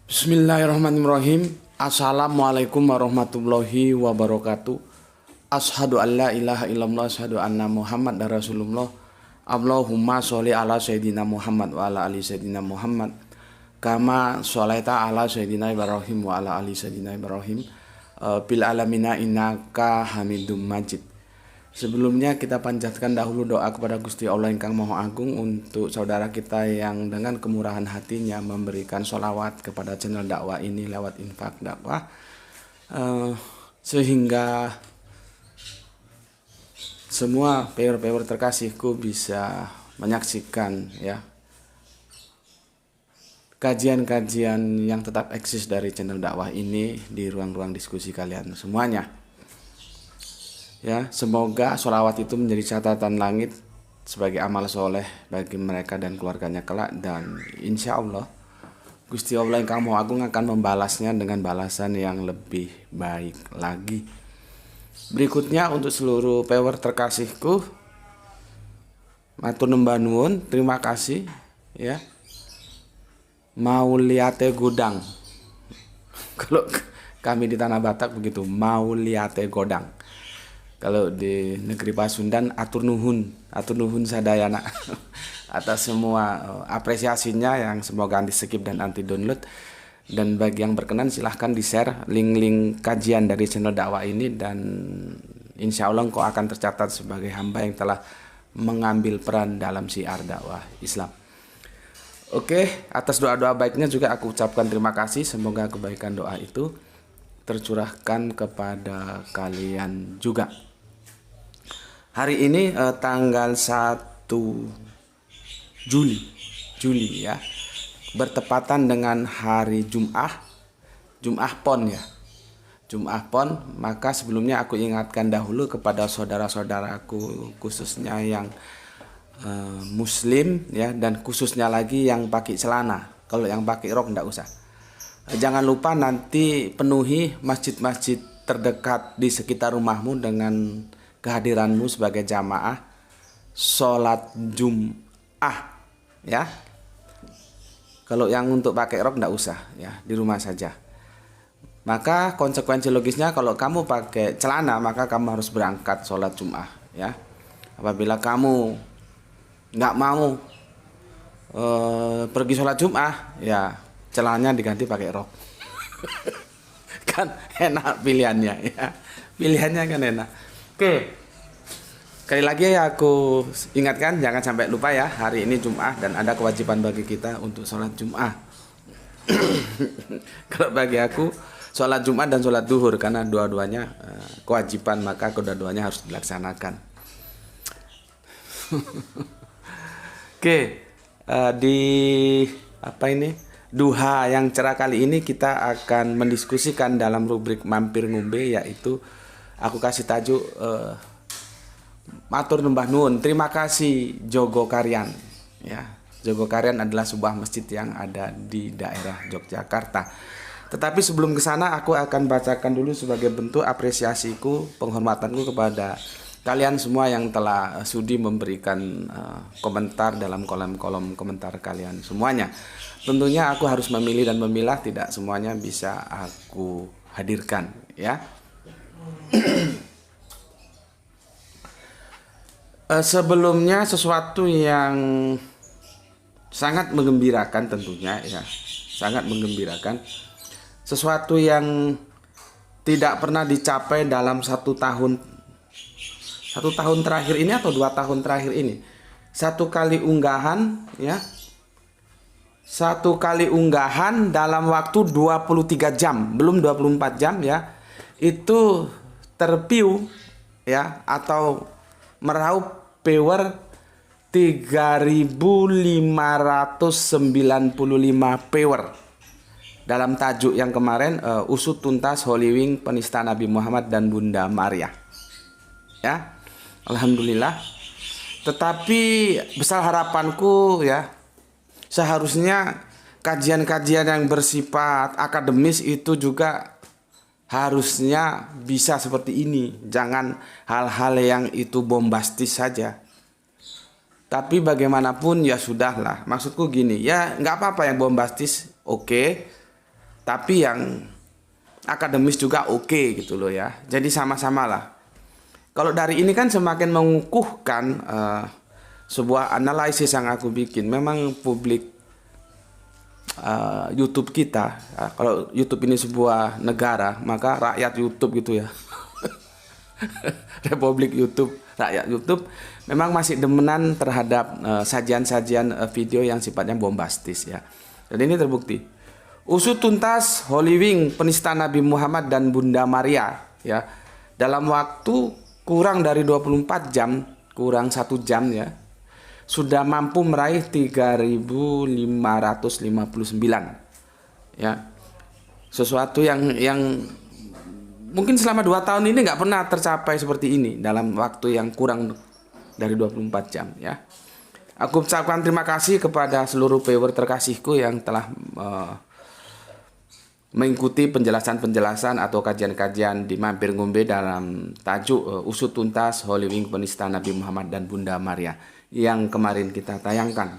Bismillahirrahmanirrahim. Assalamualaikum warahmatullahi wabarakatuh. Ashadu an la ilaha illallah, ashadu anna Muhammad dan Rasulullah. Allahumma sholli ala sayyidina Muhammad wa ala ali sayyidina Muhammad. Kama sholaita ala sayyidina Ibrahim wa ala ali sayyidina Ibrahim. Bil alamina innaka hamidum majid. Sebelumnya kita panjatkan dahulu doa kepada Gusti Allah Ingkang Maha Agung untuk saudara kita yang dengan kemurahan hatinya memberikan sholawat kepada channel dakwah ini lewat infak dakwah, sehingga semua viewer-viewer terkasihku bisa menyaksikan ya kajian-kajian yang tetap eksis dari channel dakwah ini di ruang-ruang diskusi kalian semuanya. Ya, semoga sholawat itu menjadi catatan langit sebagai amal soleh bagi mereka dan keluarganya kelak, dan insya Allah Gusti Allah Ingkang Maha Agung akan membalasnya dengan balasan yang lebih baik lagi. Berikutnya untuk seluruh viewer terkasihku, matur nembah nuwun, terima kasih ya. Mau liate gudang. Kalau kami di Tanah Batak begitu, mau liate godang. Kalau di negeri Pasundan atur nuhun sadayana atas semua apresiasinya yang semoga anti skip dan anti download. Dan bagi yang berkenan silahkan di share link-link kajian dari channel dakwah ini, dan insya Allah engkau akan tercatat sebagai hamba yang telah mengambil peran dalam syiar dakwah Islam. Oke, atas doa-doa baiknya juga aku ucapkan terima kasih. Semoga kebaikan doa itu tercurahkan kepada kalian juga. Hari ini tanggal 1 Juli ya, bertepatan dengan hari Jum'ah Pon ya. Jum'ah Pon, maka sebelumnya aku ingatkan dahulu kepada saudara-saudaraku khususnya yang muslim ya, dan khususnya lagi yang pakai celana. Kalau yang pakai rok enggak usah. Jangan lupa nanti penuhi masjid-masjid terdekat di sekitar rumahmu dengan kehadiranmu sebagai jamaah sholat Jum'ah ya. Kalau yang untuk pakai rok enggak usah ya, di rumah saja. Maka konsekuensi logisnya kalau kamu pakai celana maka kamu harus berangkat sholat Jum'ah ya. Apabila kamu nggak mau pergi sholat Jum'ah ya, celananya diganti pakai rok. Kan enak pilihannya ya, pilihannya kan enak. Oke, sekali lagi ya aku ingatkan jangan sampai lupa ya, hari ini Jum'ah dan ada kewajiban bagi kita untuk sholat Jum'ah. Kalau bagi aku sholat Jum'ah dan sholat duhur, karena dua-duanya kewajiban, maka kedua-duanya harus dilaksanakan. Oke, di apa ini duha yang cerah kali ini kita akan mendiskusikan dalam rubrik mampir ngombe, yaitu aku kasih tajuk matur nembah nuwun, terima kasih Jogo Karyan ya. Jogo Karyan adalah sebuah masjid yang ada di daerah Yogyakarta. Tetapi sebelum ke sana aku akan bacakan dulu sebagai bentuk apresiasiku, penghormatanku kepada kalian semua yang telah sudi memberikan komentar dalam kolom-kolom komentar kalian semuanya. Tentunya aku harus memilih dan memilah, tidak semuanya bisa aku hadirkan ya. Sebelumnya sesuatu yang sangat menggembirakan tentunya ya, sangat menggembirakan, sesuatu yang tidak pernah dicapai dalam satu tahun terakhir ini atau 2 tahun terakhir ini. Satu kali unggahan dalam waktu 23 jam, belum 24 jam ya, itu terview ya atau meraup viewer 3.595 viewer dalam tajuk yang kemarin, usut tuntas Holy Wing penista Nabi Muhammad dan Bunda Maria ya. Alhamdulillah. Tetapi besar harapanku ya, seharusnya kajian-kajian yang bersifat akademis itu juga harusnya bisa seperti ini. Jangan hal-hal yang itu bombastis saja. Tapi bagaimanapun ya sudahlah. Maksudku gini, ya nggak apa-apa yang bombastis, oke. tapi yang akademis juga oke gitu loh ya. Jadi sama-sama lah. Kalau dari ini kan semakin mengukuhkan sebuah analisis yang aku bikin. Memang publik YouTube kita, kalau YouTube ini sebuah negara, maka rakyat YouTube gitu ya. Republik YouTube, rakyat YouTube memang masih demenan terhadap sajian-sajian video yang sifatnya bombastis ya. Dan ini terbukti. Usut tuntas Holy Wing penista Nabi Muhammad dan Bunda Maria ya. Dalam waktu kurang dari 24 jam, kurang 1 jam ya, sudah mampu meraih 3.559 ya. Sesuatu yang mungkin selama 2 tahun ini nggak pernah tercapai seperti ini dalam waktu yang kurang dari 24 jam ya. Aku ucapkan terima kasih kepada seluruh viewer terkasihku yang telah mengikuti penjelasan-penjelasan atau kajian-kajian di Mampir Ngombe dalam tajuk Usut Tuntas Holy Wing penista Nabi Muhammad dan Bunda Maria yang kemarin kita tayangkan.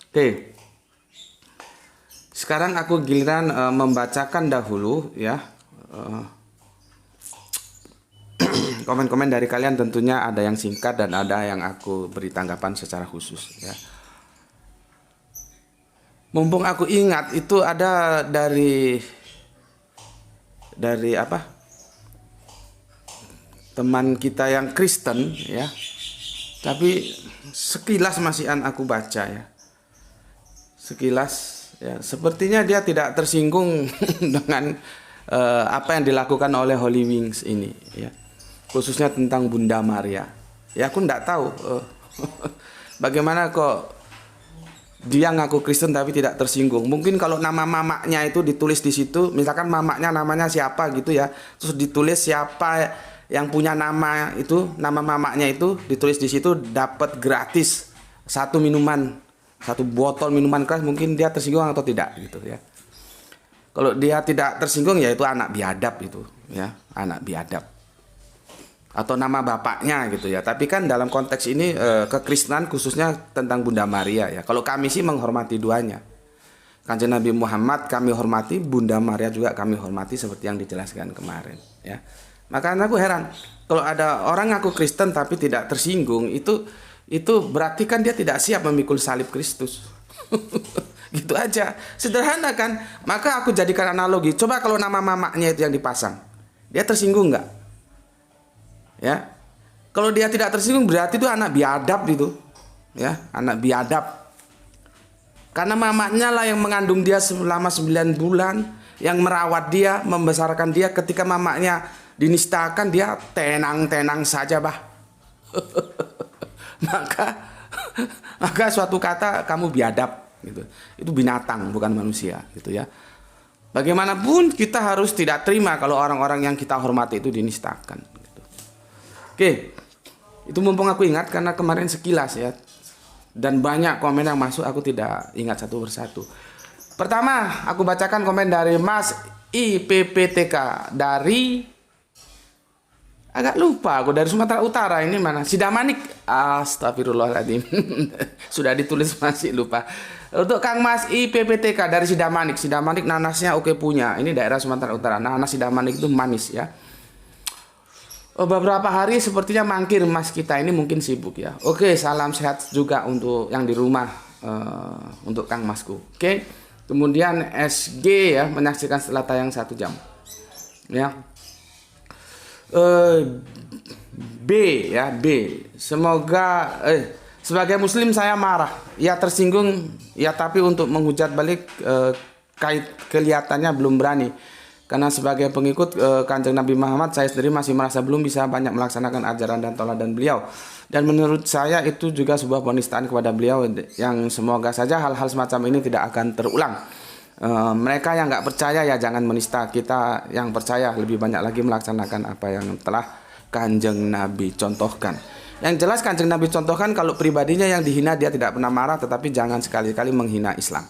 Oke. Sekarang aku giliran membacakan dahulu ya. Komen-komen dari kalian, tentunya ada yang singkat dan ada yang aku beri tanggapan secara khusus ya. Mumpung aku ingat itu ada dari apa? Teman kita yang Kristen ya. Tapi sekilas masih aku baca ya. Sekilas ya, sepertinya dia tidak tersinggung dengan apa yang dilakukan oleh Holy Wings ini ya. Khususnya tentang Bunda Maria. Ya aku enggak tahu bagaimana kok dia ngaku Kristen tapi tidak tersinggung. Mungkin kalau nama mamaknya itu ditulis di situ, misalkan mamaknya namanya siapa gitu ya, terus ditulis siapa yang punya nama itu, nama mamaknya itu ditulis di situ, dapat gratis satu botol minuman keras, mungkin dia tersinggung atau tidak gitu ya. Kalau dia tidak tersinggung ya itu anak biadab itu ya, anak biadab. Atau nama bapaknya gitu ya. Tapi kan dalam konteks ini kekristenan khususnya tentang Bunda Maria ya. Kalau kami sih menghormati duanya. Kanjeng Nabi Muhammad kami hormati, Bunda Maria juga kami hormati seperti yang dijelaskan kemarin ya. Maka aku heran kalau ada orang ngaku Kristen tapi tidak tersinggung, itu berarti kan dia tidak siap memikul salib Kristus. Gitu aja. Sederhana kan? Maka aku jadikan analogi. Coba kalau nama mamaknya itu yang dipasang, dia tersinggung nggak? Ya, kalau dia tidak tersinggung berarti itu anak biadab itu, ya, anak biadab. Karena mamanya lah yang mengandung dia selama 9 bulan, yang merawat dia, membesarkan dia. Ketika mamanya dinistakan, dia tenang-tenang saja bah. maka suatu kata kamu biadab gitu. Itu binatang bukan manusia gitu ya. Bagaimanapun kita harus tidak terima kalau orang-orang yang kita hormati itu dinistakan. Oke, itu mumpung aku ingat karena kemarin sekilas ya, dan banyak komen yang masuk, aku tidak ingat satu persatu. Pertama, aku bacakan komen dari Mas IPPTK dari, agak lupa aku, dari Sumatera Utara. Ini mana? Sidamanik. Astagfirullahaladzim. Sudah ditulis masih lupa. Untuk Kang Mas IPPTK dari Sidamanik. Sidamanik nanasnya oke punya. Ini daerah Sumatera Utara. Nanas Sidamanik itu manis ya. Beberapa hari sepertinya mangkir Mas kita ini, mungkin sibuk ya. Oke, salam sehat juga untuk yang di rumah, untuk Kang Masku. Oke, kemudian SG ya, menyaksikan setelah tayang 1 jam ya. B ya, B, semoga sebagai muslim saya marah ya, tersinggung ya, tapi untuk menghujat balik kelihatannya belum berani. Karena sebagai pengikut Kanjeng Nabi Muhammad, saya sendiri masih merasa belum bisa banyak melaksanakan ajaran dan teladan beliau. Dan menurut saya itu juga sebuah penistaan kepada beliau, yang semoga saja hal-hal semacam ini tidak akan terulang. Mereka yang nggak percaya ya jangan menista. Kita yang percaya lebih banyak lagi melaksanakan apa yang telah Kanjeng Nabi contohkan. Yang jelas Kanjeng Nabi contohkan, kalau pribadinya yang dihina dia tidak pernah marah, tetapi jangan sekali-kali menghina Islam.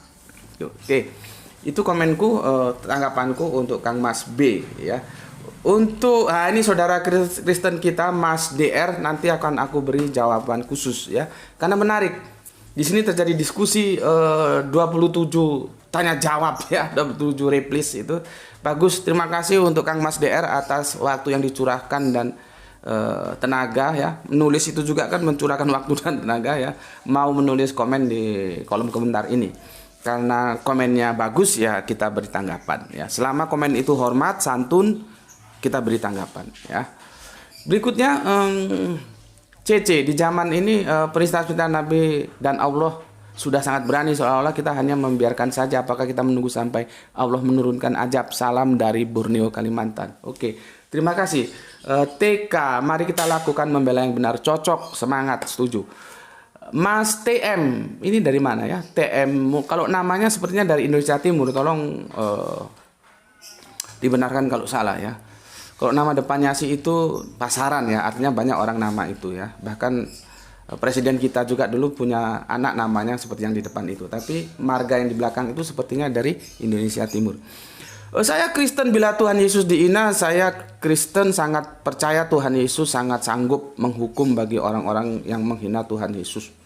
Oke. Itu komenku, tanggapanku untuk Kang Mas B ya. Untuk ini saudara Kristen kita Mas DR, nanti akan aku beri jawaban khusus ya. Karena menarik. Di sini terjadi diskusi 27 tanya jawab ya, 27 replis itu bagus. Terima kasih untuk Kang Mas DR atas waktu yang dicurahkan dan tenaga ya. Menulis itu juga kan mencurahkan waktu dan tenaga ya. Mau menulis komen di kolom komentar ini. Karena komennya bagus ya kita beri tanggapan ya. Selama komen itu hormat, santun, kita beri tanggapan ya. Berikutnya CC di zaman ini perintah-perintah Nabi dan Allah sudah sangat berani, seolah-olah kita hanya membiarkan saja. Apakah kita menunggu sampai Allah menurunkan ajab? Salam dari Borneo, Kalimantan. Oke, terima kasih. TK, mari kita lakukan membela yang benar. Cocok, semangat, setuju. Mas TM, ini dari mana ya? TM, kalau namanya sepertinya dari Indonesia Timur, tolong dibenarkan kalau salah ya. Kalau nama depannya sih itu pasaran ya, artinya banyak orang nama itu ya. Bahkan presiden kita juga dulu punya anak namanya seperti yang di depan itu. Tapi marga yang di belakang itu sepertinya dari Indonesia Timur. Saya Kristen bila Tuhan Yesus dihina, saya Kristen sangat percaya Tuhan Yesus sangat sanggup menghukum bagi orang-orang yang menghina Tuhan Yesus.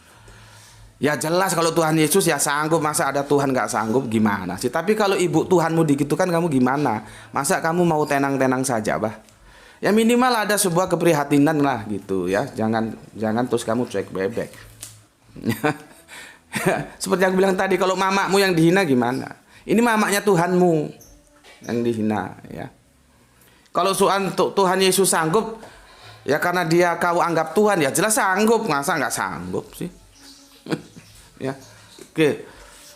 Ya jelas kalau Tuhan Yesus ya sanggup, masa ada Tuhan nggak sanggup gimana sih? Tapi kalau ibu Tuhanmu digitukan kamu gimana? Masa kamu mau tenang-tenang saja, bah? Ya minimal ada sebuah keprihatinan lah gitu ya. Jangan terus kamu cuek bebek. Seperti yang bilang tadi, kalau mamamu yang dihina gimana? Ini mamaknya Tuhanmu yang dihina ya. Kalau soal Tuhan Yesus sanggup ya karena dia kau anggap Tuhan, ya jelas sanggup, masa nggak sanggup sih? Ya. Oke.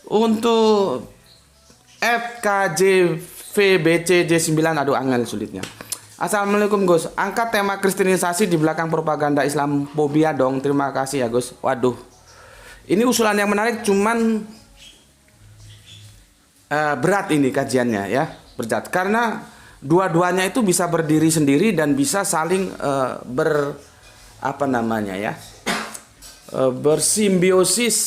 Untuk FKJVBCJ9, aduh angel sulitnya. Assalamualaikum Gus, angkat tema kristenisasi di belakang propaganda Islamophobia dong. Terima kasih ya Gus. Waduh, ini usulan yang menarik, cuman berat ini kajiannya ya, berat. Karena dua-duanya itu bisa berdiri sendiri dan bisa saling bersimbiosis,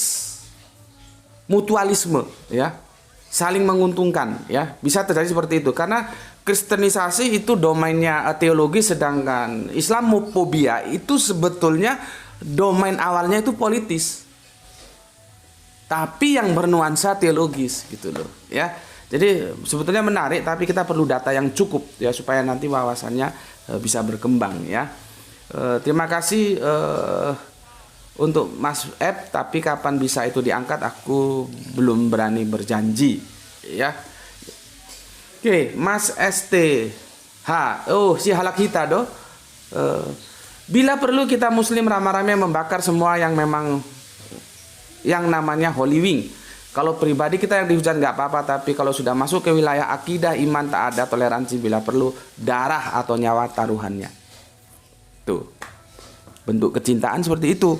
mutualisme ya, saling menguntungkan ya, bisa terjadi seperti itu. Karena kristenisasi itu domainnya teologi, sedangkan Islamophobia itu sebetulnya domain awalnya itu politis, tapi yang bernuansa teologis gitu loh ya. Jadi sebetulnya menarik, tapi kita perlu data yang cukup ya supaya nanti wawasannya bisa berkembang ya. Terima kasih untuk Mas F, tapi kapan bisa itu diangkat aku belum berani berjanji ya. Oke, Mas STH, oh si halak kita doh. Bila perlu kita Muslim ramai-ramai membakar semua yang memang yang namanya Holy Wing. Kalau pribadi kita yang dihujat nggak apa-apa, tapi kalau sudah masuk ke wilayah akidah, iman, tak ada toleransi, bila perlu darah atau nyawa taruhannya. Tuh, bentuk kecintaan seperti itu.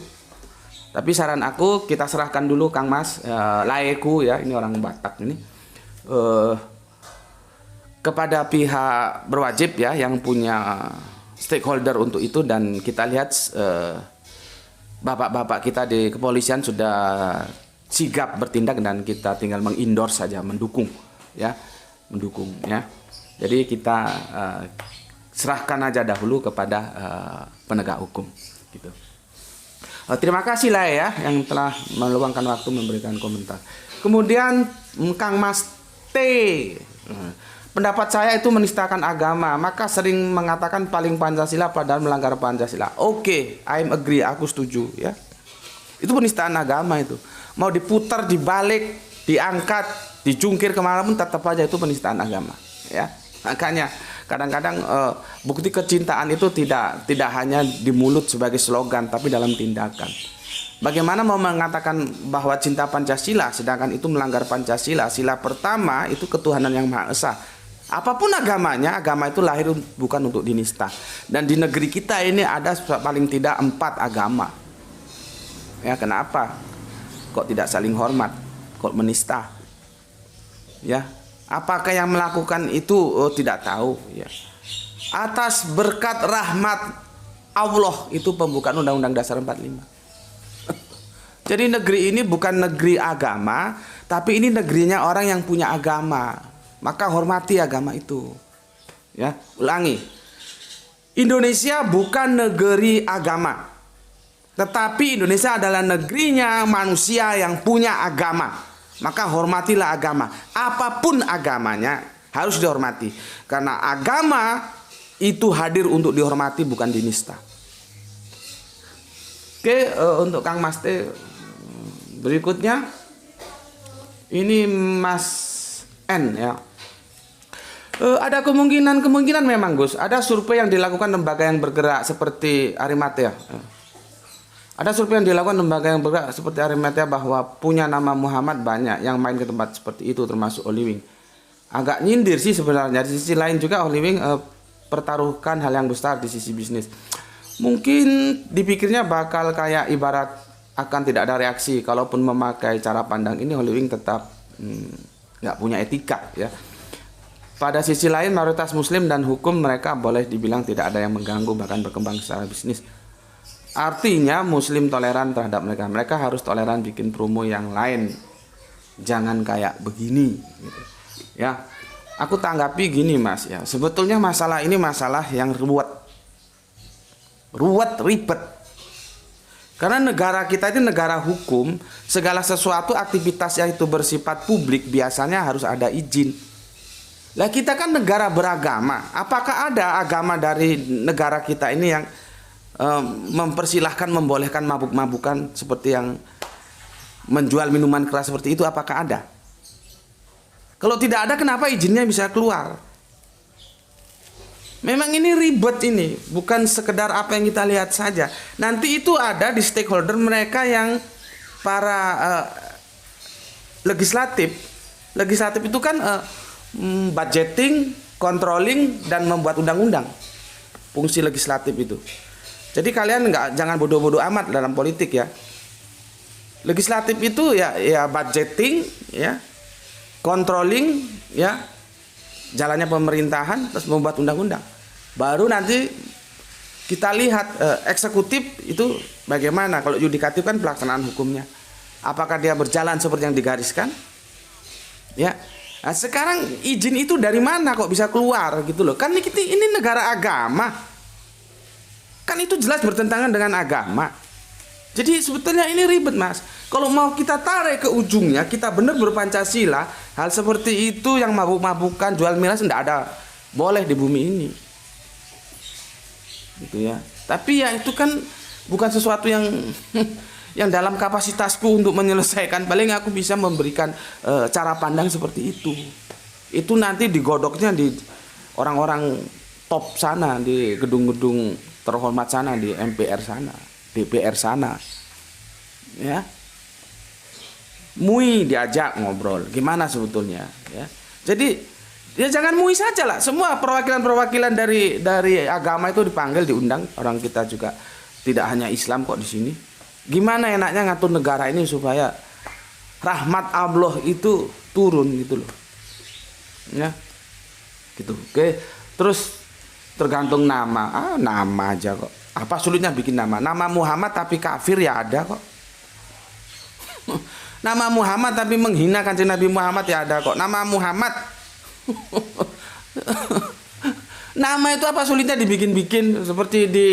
Tapi saran aku kita serahkan dulu Kang Mas Laeku ya, ini orang Batak ini kepada pihak berwajib ya yang punya stakeholder untuk itu, dan kita lihat bapak-bapak kita di kepolisian sudah sigap bertindak dan kita tinggal mengendorse saja, mendukung ya. Jadi kita serahkan aja dahulu kepada penegak hukum gitu. Terima kasih lah ya yang telah meluangkan waktu memberikan komentar. Kemudian Kang Mas T, pendapat saya itu menistakan agama, maka sering mengatakan paling Pancasila padahal melanggar Pancasila. Oke, I'm agree, aku setuju ya. Itu penistaan agama itu. Mau diputar, dibalik, diangkat, dijungkir kemana pun tetap aja itu penistaan agama ya. Makanya kadang-kadang bukti kecintaan itu tidak hanya di mulut sebagai slogan, tapi dalam tindakan. Bagaimana mau mengatakan bahwa cinta Pancasila sedangkan itu melanggar Pancasila? Sila pertama itu ketuhanan yang Maha Esa. Apapun agamanya, agama itu lahir bukan untuk dinista. Dan di negeri kita ini ada paling tidak 4 agama. Ya, kenapa? Kok tidak saling hormat? Kok menista? Ya, apakah yang melakukan itu tidak tahu ya. Atas berkat rahmat Allah itu pembukaan Undang-Undang Dasar 45. Jadi negeri ini bukan negeri agama, tapi ini negerinya orang yang punya agama. Maka hormati agama itu. Ya, ulangi. Indonesia bukan negeri agama, tetapi Indonesia adalah negerinya manusia yang punya agama. Maka hormatilah agama. Apapun agamanya harus dihormati. Karena agama itu hadir untuk dihormati, bukan dinista. Oke, untuk Kang Mas T berikutnya ini Mas N ya. Ada kemungkinan memang Gus. Ada survei yang dilakukan lembaga yang bergerak seperti Arimatea. Ada survei yang dilakukan lembaga yang bergerak seperti Arimatea bahwa punya nama Muhammad banyak yang main ke tempat seperti itu, termasuk Holywing. Agak nyindir sih sebenarnya. Di sisi lain juga Holywing pertaruhkan hal yang besar di sisi bisnis. Mungkin dipikirnya bakal kayak ibarat akan tidak ada reaksi. Kalaupun memakai cara pandang ini, Holywing tetap nggak punya etika ya. Pada sisi lain, mayoritas Muslim dan hukum mereka boleh dibilang tidak ada yang mengganggu, bahkan berkembang secara bisnis. Artinya Muslim toleran terhadap mereka. Mereka harus toleran bikin promo yang lain. Jangan kayak begini. Gitu. Ya, aku tanggapi gini Mas ya. Sebetulnya masalah ini masalah yang ribet. Karena negara kita itu negara hukum. Segala sesuatu aktivitas yang itu bersifat publik biasanya harus ada izin. Lah kita kan negara beragama. Apakah ada agama dari negara kita ini yang mempersilahkan, membolehkan mabuk-mabukan seperti yang menjual minuman keras seperti itu? Apakah ada? Kalau tidak ada, kenapa izinnya bisa keluar? Memang ini ribet ini, bukan sekedar apa yang kita lihat saja. Nanti itu ada di stakeholder mereka yang para legislatif. Legislatif itu kan budgeting, controlling, dan membuat undang-undang. Fungsi legislatif itu. Jadi kalian jangan bodoh-bodoh amat dalam politik ya. Legislatif itu ya budgeting, ya, controlling, ya, jalannya pemerintahan, terus membuat undang-undang. Baru nanti kita lihat eksekutif itu bagaimana. Kalau yudikatif kan pelaksanaan hukumnya. Apakah dia berjalan seperti yang digariskan? Ya. Nah, sekarang izin itu dari mana kok bisa keluar gitu loh? Kan ini negara agama. Kan itu jelas bertentangan dengan agama. Jadi sebetulnya ini ribet Mas. Kalau mau kita tarik ke ujungnya, kita benar berpancasila, hal seperti itu yang mabuk-mabukan, jual miras tidak ada boleh di bumi ini. Gitu ya. Tapi ya itu kan bukan sesuatu yang yang dalam kapasitasku untuk menyelesaikan. Paling aku bisa memberikan cara pandang seperti itu. Itu nanti digodoknya di orang-orang top sana, di gedung-gedung terhormat sana, di MPR sana, DPR sana. Ya. MUI diajak ngobrol, gimana sebetulnya, ya. Jadi ya jangan MUI saja lah, semua perwakilan-perwakilan dari agama itu dipanggil, diundang. Orang kita juga tidak hanya Islam kok di sini. Gimana enaknya ngatur negara ini supaya rahmat Allah itu turun gitu loh. Ya. Gitu. Oke. Terus tergantung nama. Nama aja kok. Apa sulitnya bikin nama? Nama Muhammad tapi kafir ya ada kok. Nama Muhammad tapi menghina Kanjeng Nabi Muhammad ya ada kok. Nama Muhammad. Nama itu apa sulitnya dibikin-bikin seperti di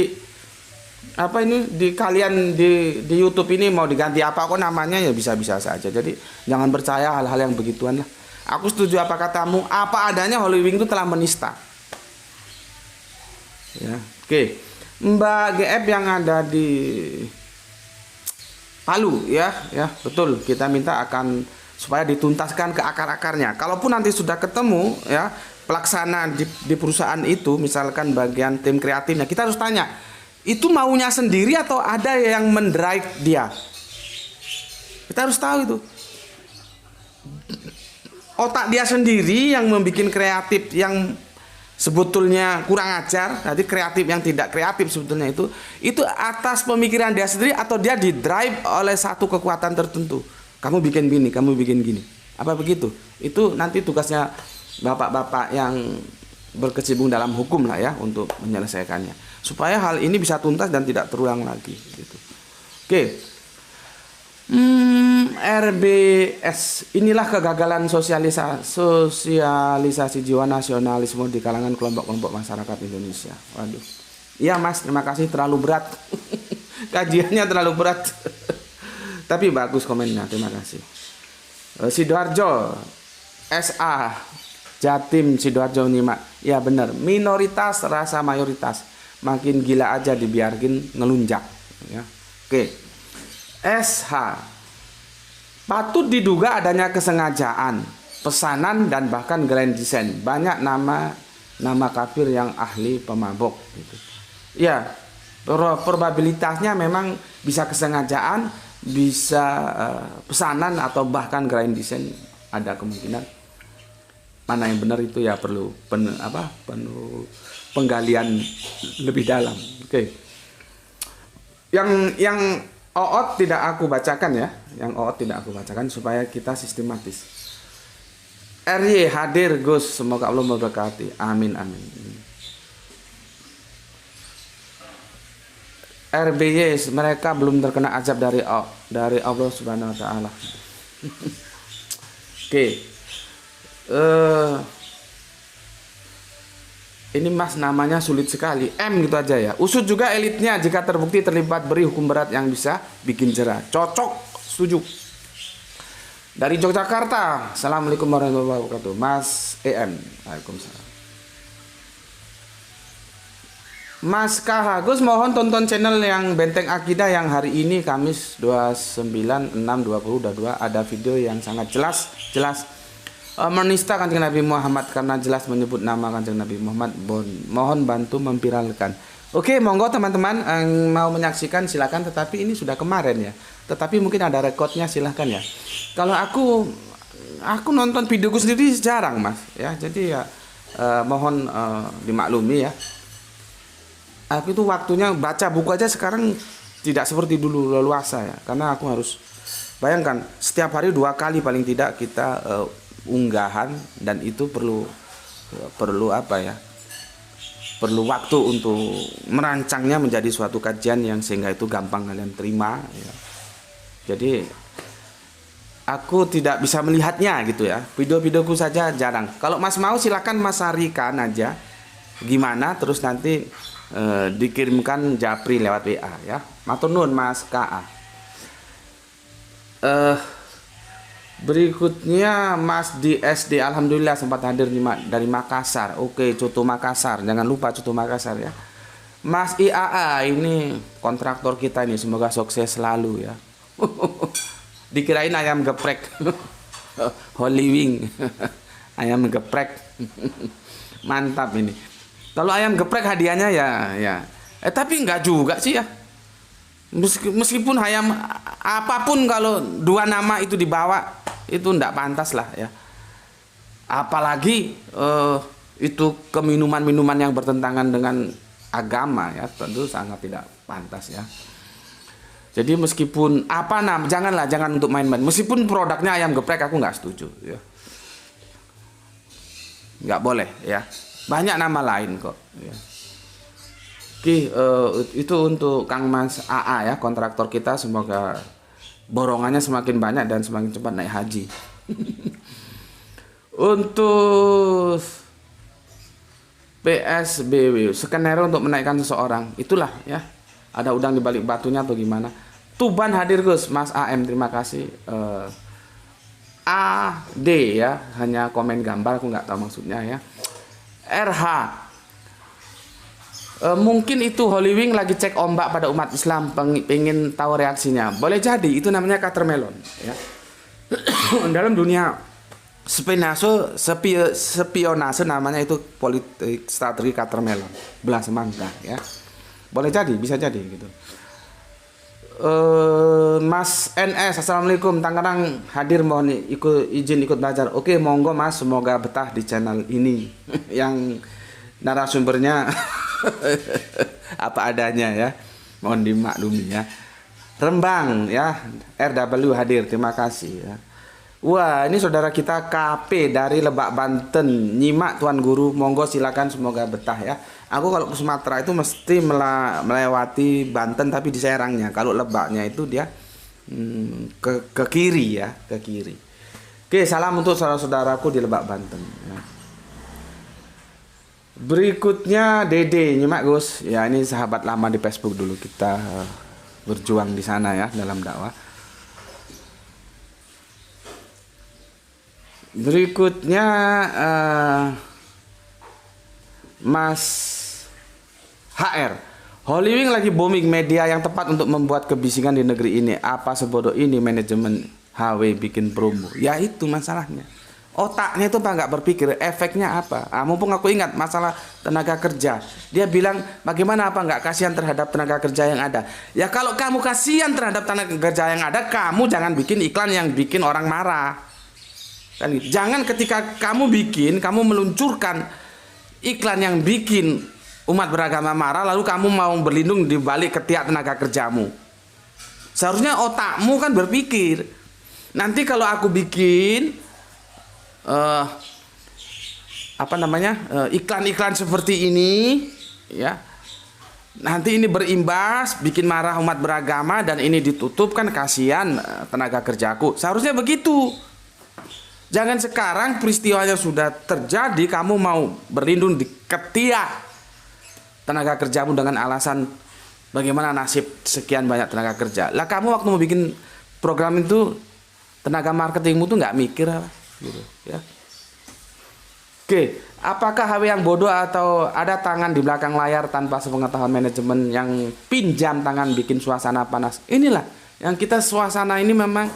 apa ini di kalian di YouTube ini mau diganti apa kok namanya ya bisa-bisa saja. Jadi jangan percaya hal-hal yang begituan lah. Aku setuju apa katamu, apa adanya Holywing itu telah menista. Ya, oke. Mbak GF yang ada di Palu ya betul, kita minta akan supaya dituntaskan ke akar-akarnya. Kalaupun nanti sudah ketemu ya pelaksana di perusahaan itu, misalkan bagian tim kreatifnya, kita harus tanya itu maunya sendiri atau ada yang mendrive dia. Kita harus tahu itu. Otak dia sendiri yang membuat kreatif yang sebetulnya kurang ajar, nanti kreatif yang tidak kreatif sebetulnya itu atas pemikiran dia sendiri atau dia didrive oleh satu kekuatan tertentu. Kamu bikin gini, kamu bikin gini. Apa begitu? Itu nanti tugasnya bapak-bapak yang berkecimpung dalam hukum lah ya untuk menyelesaikannya. Supaya hal ini bisa tuntas dan tidak terulang lagi gitu. Oke. RBS, inilah kegagalan sosialisasi jiwa nasionalisme di kalangan kelompok-kelompok masyarakat Indonesia. Waduh. Iya Mas, terima kasih, terlalu berat. Kajiannya terlalu berat. Tapi bagus komennya, terima kasih. Sidoarjo, SA, Jatim, Sidoarjo nyimak. Ya benar, minoritas rasa mayoritas. Makin gila aja dibiarkin ngelunjak. Ya. Oke, SH, patut diduga adanya kesengajaan, pesanan dan bahkan grand design. Banyak nama kafir yang ahli pemabok. Gitu. Ya, probabilitasnya memang bisa kesengajaan, bisa pesanan atau bahkan grand design, ada kemungkinan. Mana yang benar itu ya perlu penggalian lebih dalam. Oke. Yang OOT tidak aku bacakan ya, supaya kita sistematis. RY hadir Gus, semoga Allah memberkati. Amin amin. RBY, mereka belum terkena azab dari Allah Subhanahu wa taala. Oke. Ini Mas namanya sulit sekali. M gitu aja ya. Usut juga elitnya jika terbukti terlibat beri hukum berat yang bisa bikin jerah. Cocok, setuju. Dari Yogyakarta. Assalamualaikum warahmatullahi wabarakatuh. Mas EM. Waalaikumsalam. Mas KH, Gus mohon tonton channel yang Benteng Akidah yang hari ini Kamis 29/6/2022 ada video yang sangat jelas menista Kanjeng Nabi Muhammad karena jelas menyebut nama Kanjeng Nabi Muhammad. Mohon bantu memviralkan. Oke, monggo teman-teman yang mau menyaksikan silakan, tetapi ini sudah kemarin ya. Tetapi mungkin ada rekodnya, silahkan ya. Kalau aku nonton videoku sendiri jarang Mas ya. Jadi ya mohon dimaklumi ya. Aku itu waktunya baca buku aja sekarang tidak seperti dulu leluasa ya. Karena aku harus bayangkan setiap hari 2 kali paling tidak kita unggahan, dan itu perlu apa ya, perlu waktu untuk merancangnya menjadi suatu kajian yang sehingga itu gampang kalian terima ya. Jadi aku tidak bisa melihatnya gitu ya, video-videoku saja jarang. Kalau Mas mau silakan Mas carikan aja gimana, terus nanti dikirimkan japri lewat WA ya. Matur nuwun Mas KA. Berikutnya Mas di SD, alhamdulillah sempat hadir dari Makassar. Oke, Coto Makassar, jangan lupa Coto Makassar ya. Mas IAA ini kontraktor kita ini, semoga sukses selalu ya. Dikirain ayam geprek. Holy Wing. Ayam geprek. Mantap ini. Kalau ayam geprek hadiahnya ya. Tapi enggak juga sih ya. Meskipun ayam apapun kalau 2 nama itu dibawa itu enggak pantas lah ya. Apalagi itu minuman yang bertentangan dengan agama ya, tentu sangat tidak pantas ya. Jadi meskipun jangan untuk main-main. Meskipun produknya ayam geprek aku nggak setuju ya. Nggak boleh ya. Banyak nama lain kok ya. Oke, itu untuk Kang Mas AA ya, kontraktor kita, semoga borongannya semakin banyak dan semakin cepat naik haji. Untuk PSBW, skenario untuk menaikkan seseorang, itulah ya. Ada udang di balik batunya atau gimana? Tuban hadir Gus, Mas AM, terima kasih. AD ya, hanya komen gambar, aku nggak tahu maksudnya ya. RH, mungkin itu Holy Wing lagi cek ombak pada umat Islam, pengen tahu reaksinya. Boleh jadi itu namanya Catermelon ya. Dalam dunia spionase namanya itu politik strategi Catermelon, belah semangka ya. Boleh jadi, bisa jadi gitu. Mas NS, assalamualaikum, Tangerang hadir, mohon izin ikut belajar. Oke, monggo Mas, semoga betah di channel ini yang narasumbernya apa adanya ya, mohon dimaklumi ya. Rembang ya, RW hadir, terima kasih ya. Wah, ini saudara kita KP dari Lebak Banten, nyimak Tuan Guru, monggo silakan, semoga betah ya. Aku kalau ke Sumatera itu mesti melewati Banten tapi di Serangnya. Kalau Lebaknya itu dia ke kiri ya, ke kiri. Oke, salam untuk saudara-saudaraku di Lebak Banten ya. Berikutnya Dede, nyimak Gus. Ya, ini sahabat lama di Facebook dulu, kita berjuang di sana ya dalam dakwah. Berikutnya Mas HR. Holy Wing lagi booming, media yang tepat untuk membuat kebisingan di negeri ini. Apa sebodoh ini manajemen HW bikin promo? Ya itu masalahnya. Otaknya itu nggak berpikir efeknya apa. Mumpung aku ingat masalah tenaga kerja, dia bilang bagaimana apa nggak kasihan terhadap tenaga kerja yang ada. Ya kalau kamu kasihan terhadap tenaga kerja yang ada, kamu jangan bikin iklan yang bikin orang marah. Kan gitu. Jangan ketika kamu kamu meluncurkan iklan yang bikin umat beragama marah, lalu kamu mau berlindung di balik ketiak tenaga kerjamu. Seharusnya otakmu kan berpikir, nanti kalau aku bikin iklan-iklan seperti ini, ya, nanti ini berimbas, bikin marah umat beragama dan ini ditutup, kan kasihan tenaga kerjaku. Seharusnya begitu. Jangan sekarang peristiwanya sudah terjadi, kamu mau berlindung di ketiak tenaga kerjamu dengan alasan bagaimana nasib sekian banyak tenaga kerja. Lah kamu waktu mau bikin program itu, tenaga marketingmu tuh nggak mikir apa gitu, ya. Oke, apakah HW yang bodoh atau ada tangan di belakang layar tanpa sepengetahuan manajemen yang pinjam tangan bikin suasana panas? Inilah yang kita, suasana ini memang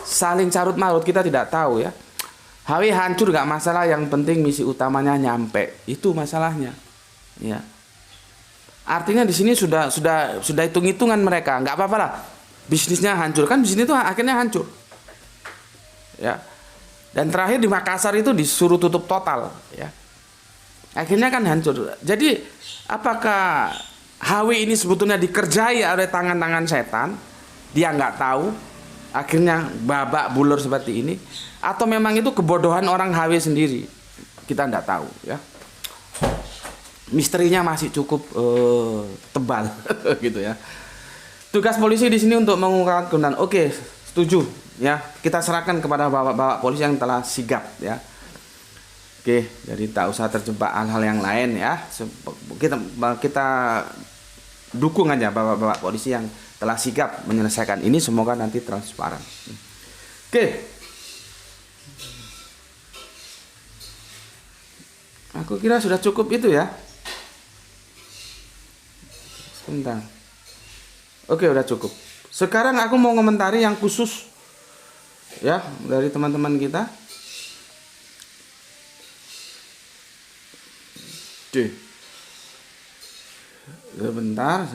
saling carut marut, kita tidak tahu ya. HW hancur gak masalah, yang penting misi utamanya nyampe, itu masalahnya, ya. Artinya di sini sudah hitung-hitungan mereka, nggak apa-apa lah bisnisnya hancur, kan bisnis itu akhirnya hancur, ya. Dan terakhir di Makassar itu disuruh tutup total, ya. Akhirnya kan hancur. Jadi apakah HW ini sebetulnya dikerjai oleh tangan-tangan setan, dia nggak tahu, akhirnya babak bulur seperti ini, atau memang itu kebodohan orang HW sendiri, kita nggak tahu, ya. Misterinya masih cukup tebal gitu ya. Tugas polisi di sini untuk mengungkap kebenaran. Oke, setuju ya. Kita serahkan kepada bapak-bapak polisi yang telah sigap ya. Oke, jadi tak usah terjebak hal-hal yang lain ya. Kita dukung aja bapak-bapak polisi yang telah sigap menyelesaikan ini, semoga nanti transparan. Oke. Aku kira sudah cukup itu ya. Sebentar. Oke, udah cukup. Sekarang aku mau komentari yang khusus ya dari teman-teman kita. Oke. Sebentar.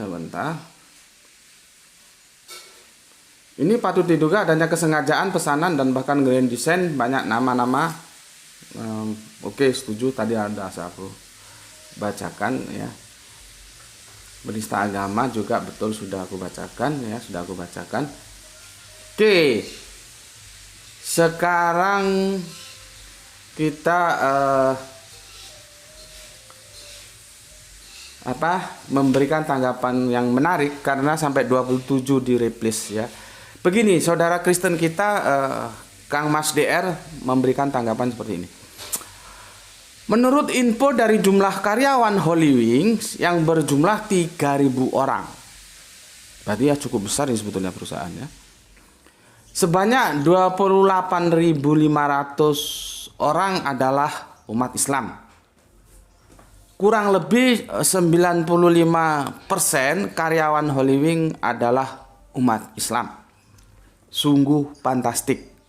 Ini patut diduga adanya kesengajaan pesanan dan bahkan grand design banyak nama-nama. Oke, setuju, tadi ada aku bacakan ya. Berista agama juga betul, sudah aku bacakan ya, Oke. Sekarang kita memberikan tanggapan yang menarik karena sampai 27 di replace ya. Begini, saudara Kristen kita Kang Mas DR memberikan tanggapan seperti ini. Menurut info dari jumlah karyawan Holy Wings yang berjumlah 3.000 orang. Berarti ya cukup besar ini sebetulnya perusahaannya. Sebanyak 28.500 orang adalah umat Islam. Kurang lebih 95% karyawan Holy Wing adalah umat Islam. Sungguh fantastik.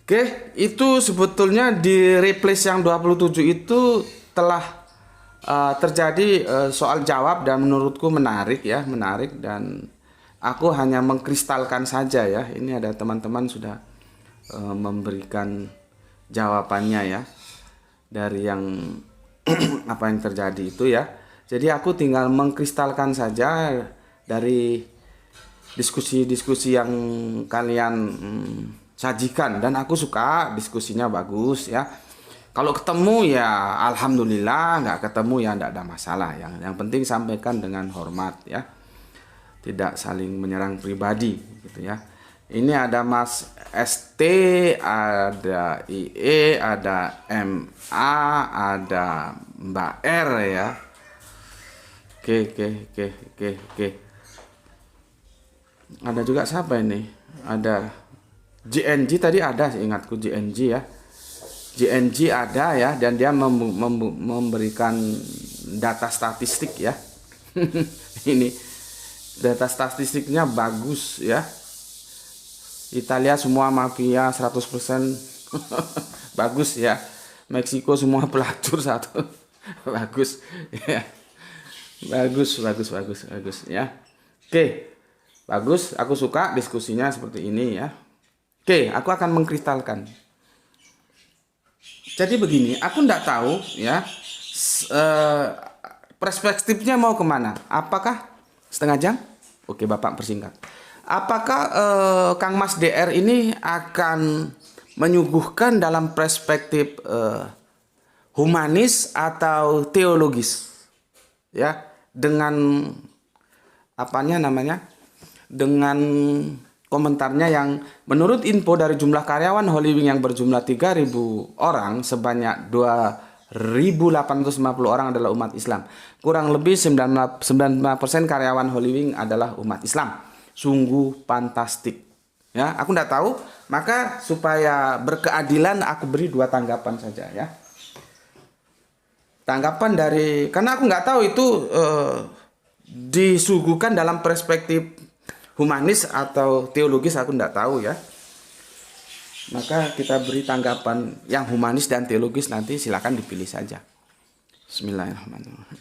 Oke, itu sebetulnya di replace yang 27 itu telah terjadi soal jawab dan menurutku menarik dan aku hanya mengkristalkan saja ya. Ini ada teman-teman sudah memberikan jawabannya ya dari yang apa yang terjadi itu ya. Jadi aku tinggal mengkristalkan saja dari diskusi-diskusi yang kalian sajikan, dan aku suka diskusinya bagus ya. Kalau ketemu ya alhamdulillah, nggak ketemu ya nggak ada masalah. Yang penting sampaikan dengan hormat ya, tidak saling menyerang pribadi gitu ya. Ini ada Mas ST, ada IE, ada MA, ada Mbak R ya. Oke. Ada juga siapa ini? Ada GNG tadi ada, ingatku GNG ya. GNG ada ya, dan dia memberikan data statistik ya. Ini data statistiknya bagus ya. Italia semua mafia 100% bagus ya. Meksiko semua pelacur satu. Bagus ya. Bagus ya. Oke. Bagus, aku suka diskusinya seperti ini ya. Oke, aku akan mengkristalkan. Jadi begini, aku enggak tahu ya perspektifnya mau kemana. Apakah setengah jam? Oke, Bapak persingkat. Apakah Kang Mas DR ini akan menyuguhkan dalam perspektif humanis atau teologis? Ya, dengan apanya namanya? Dengan komentarnya yang menurut info dari jumlah karyawan Holy Wing yang berjumlah 3.000 orang, sebanyak 2.850 orang adalah umat Islam. Kurang lebih 95% karyawan Holy Wing adalah umat Islam. Sungguh fantastik. Ya, aku tidak tahu, maka supaya berkeadilan aku beri 2 tanggapan saja ya. Tanggapan dari, karena aku nggak tahu itu disuguhkan dalam perspektif humanis atau teologis, aku tidak tahu ya. Maka kita beri tanggapan yang humanis dan teologis, nanti silakan dipilih saja. Bismillahirrahmanirrahim.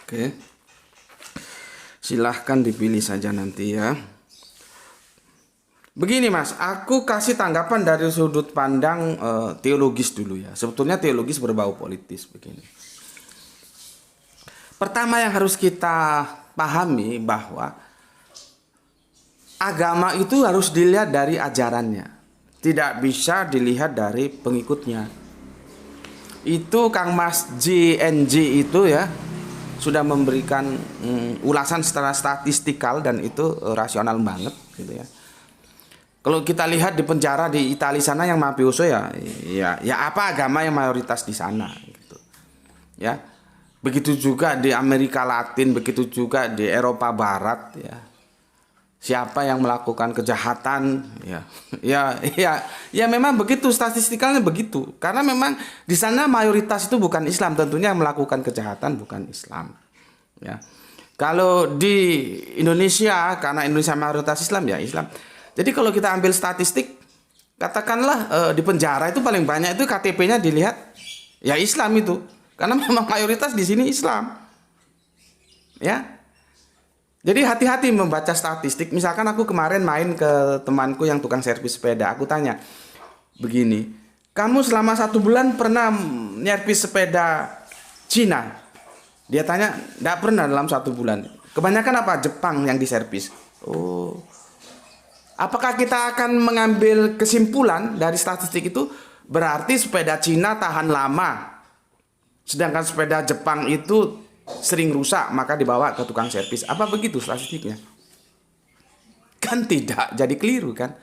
Oke. Silahkan dipilih saja nanti ya. Begini Mas, aku kasih tanggapan dari sudut pandang teologis dulu ya. Sebetulnya teologis berbau politis begini. Pertama yang harus kita pahami bahwa agama itu harus dilihat dari ajarannya. Tidak bisa dilihat dari pengikutnya. Itu Kang Mas JNJ itu ya sudah memberikan ulasan secara statistikal dan itu rasional banget gitu ya. Kalau kita lihat di penjara di Italia sana yang mafioso ya apa agama yang mayoritas di sana gitu. Ya. Begitu juga di Amerika Latin, begitu juga di Eropa Barat ya. Siapa yang melakukan kejahatan ya memang begitu, statistikalnya begitu. Karena memang di sana mayoritas itu bukan Islam, tentunya yang melakukan kejahatan bukan Islam. Ya. Kalau di Indonesia, karena Indonesia mayoritas Islam ya Islam. Jadi kalau kita ambil statistik, katakanlah di penjara itu paling banyak itu KTP-nya dilihat ya Islam itu, karena memang mayoritas di sini Islam. Ya. Jadi hati-hati membaca statistik. Misalkan aku kemarin main ke temanku yang tukang servis sepeda, aku tanya begini, kamu selama 1 bulan pernah nyervis sepeda Cina? Dia tanya, enggak pernah dalam 1 bulan. Kebanyakan apa? Jepang yang diservis. Oh. Apakah kita akan mengambil kesimpulan dari statistik itu berarti sepeda Cina tahan lama, sedangkan sepeda Jepang itu sering rusak maka dibawa ke tukang servis? Apa begitu statistiknya? Kan tidak, jadi keliru kan?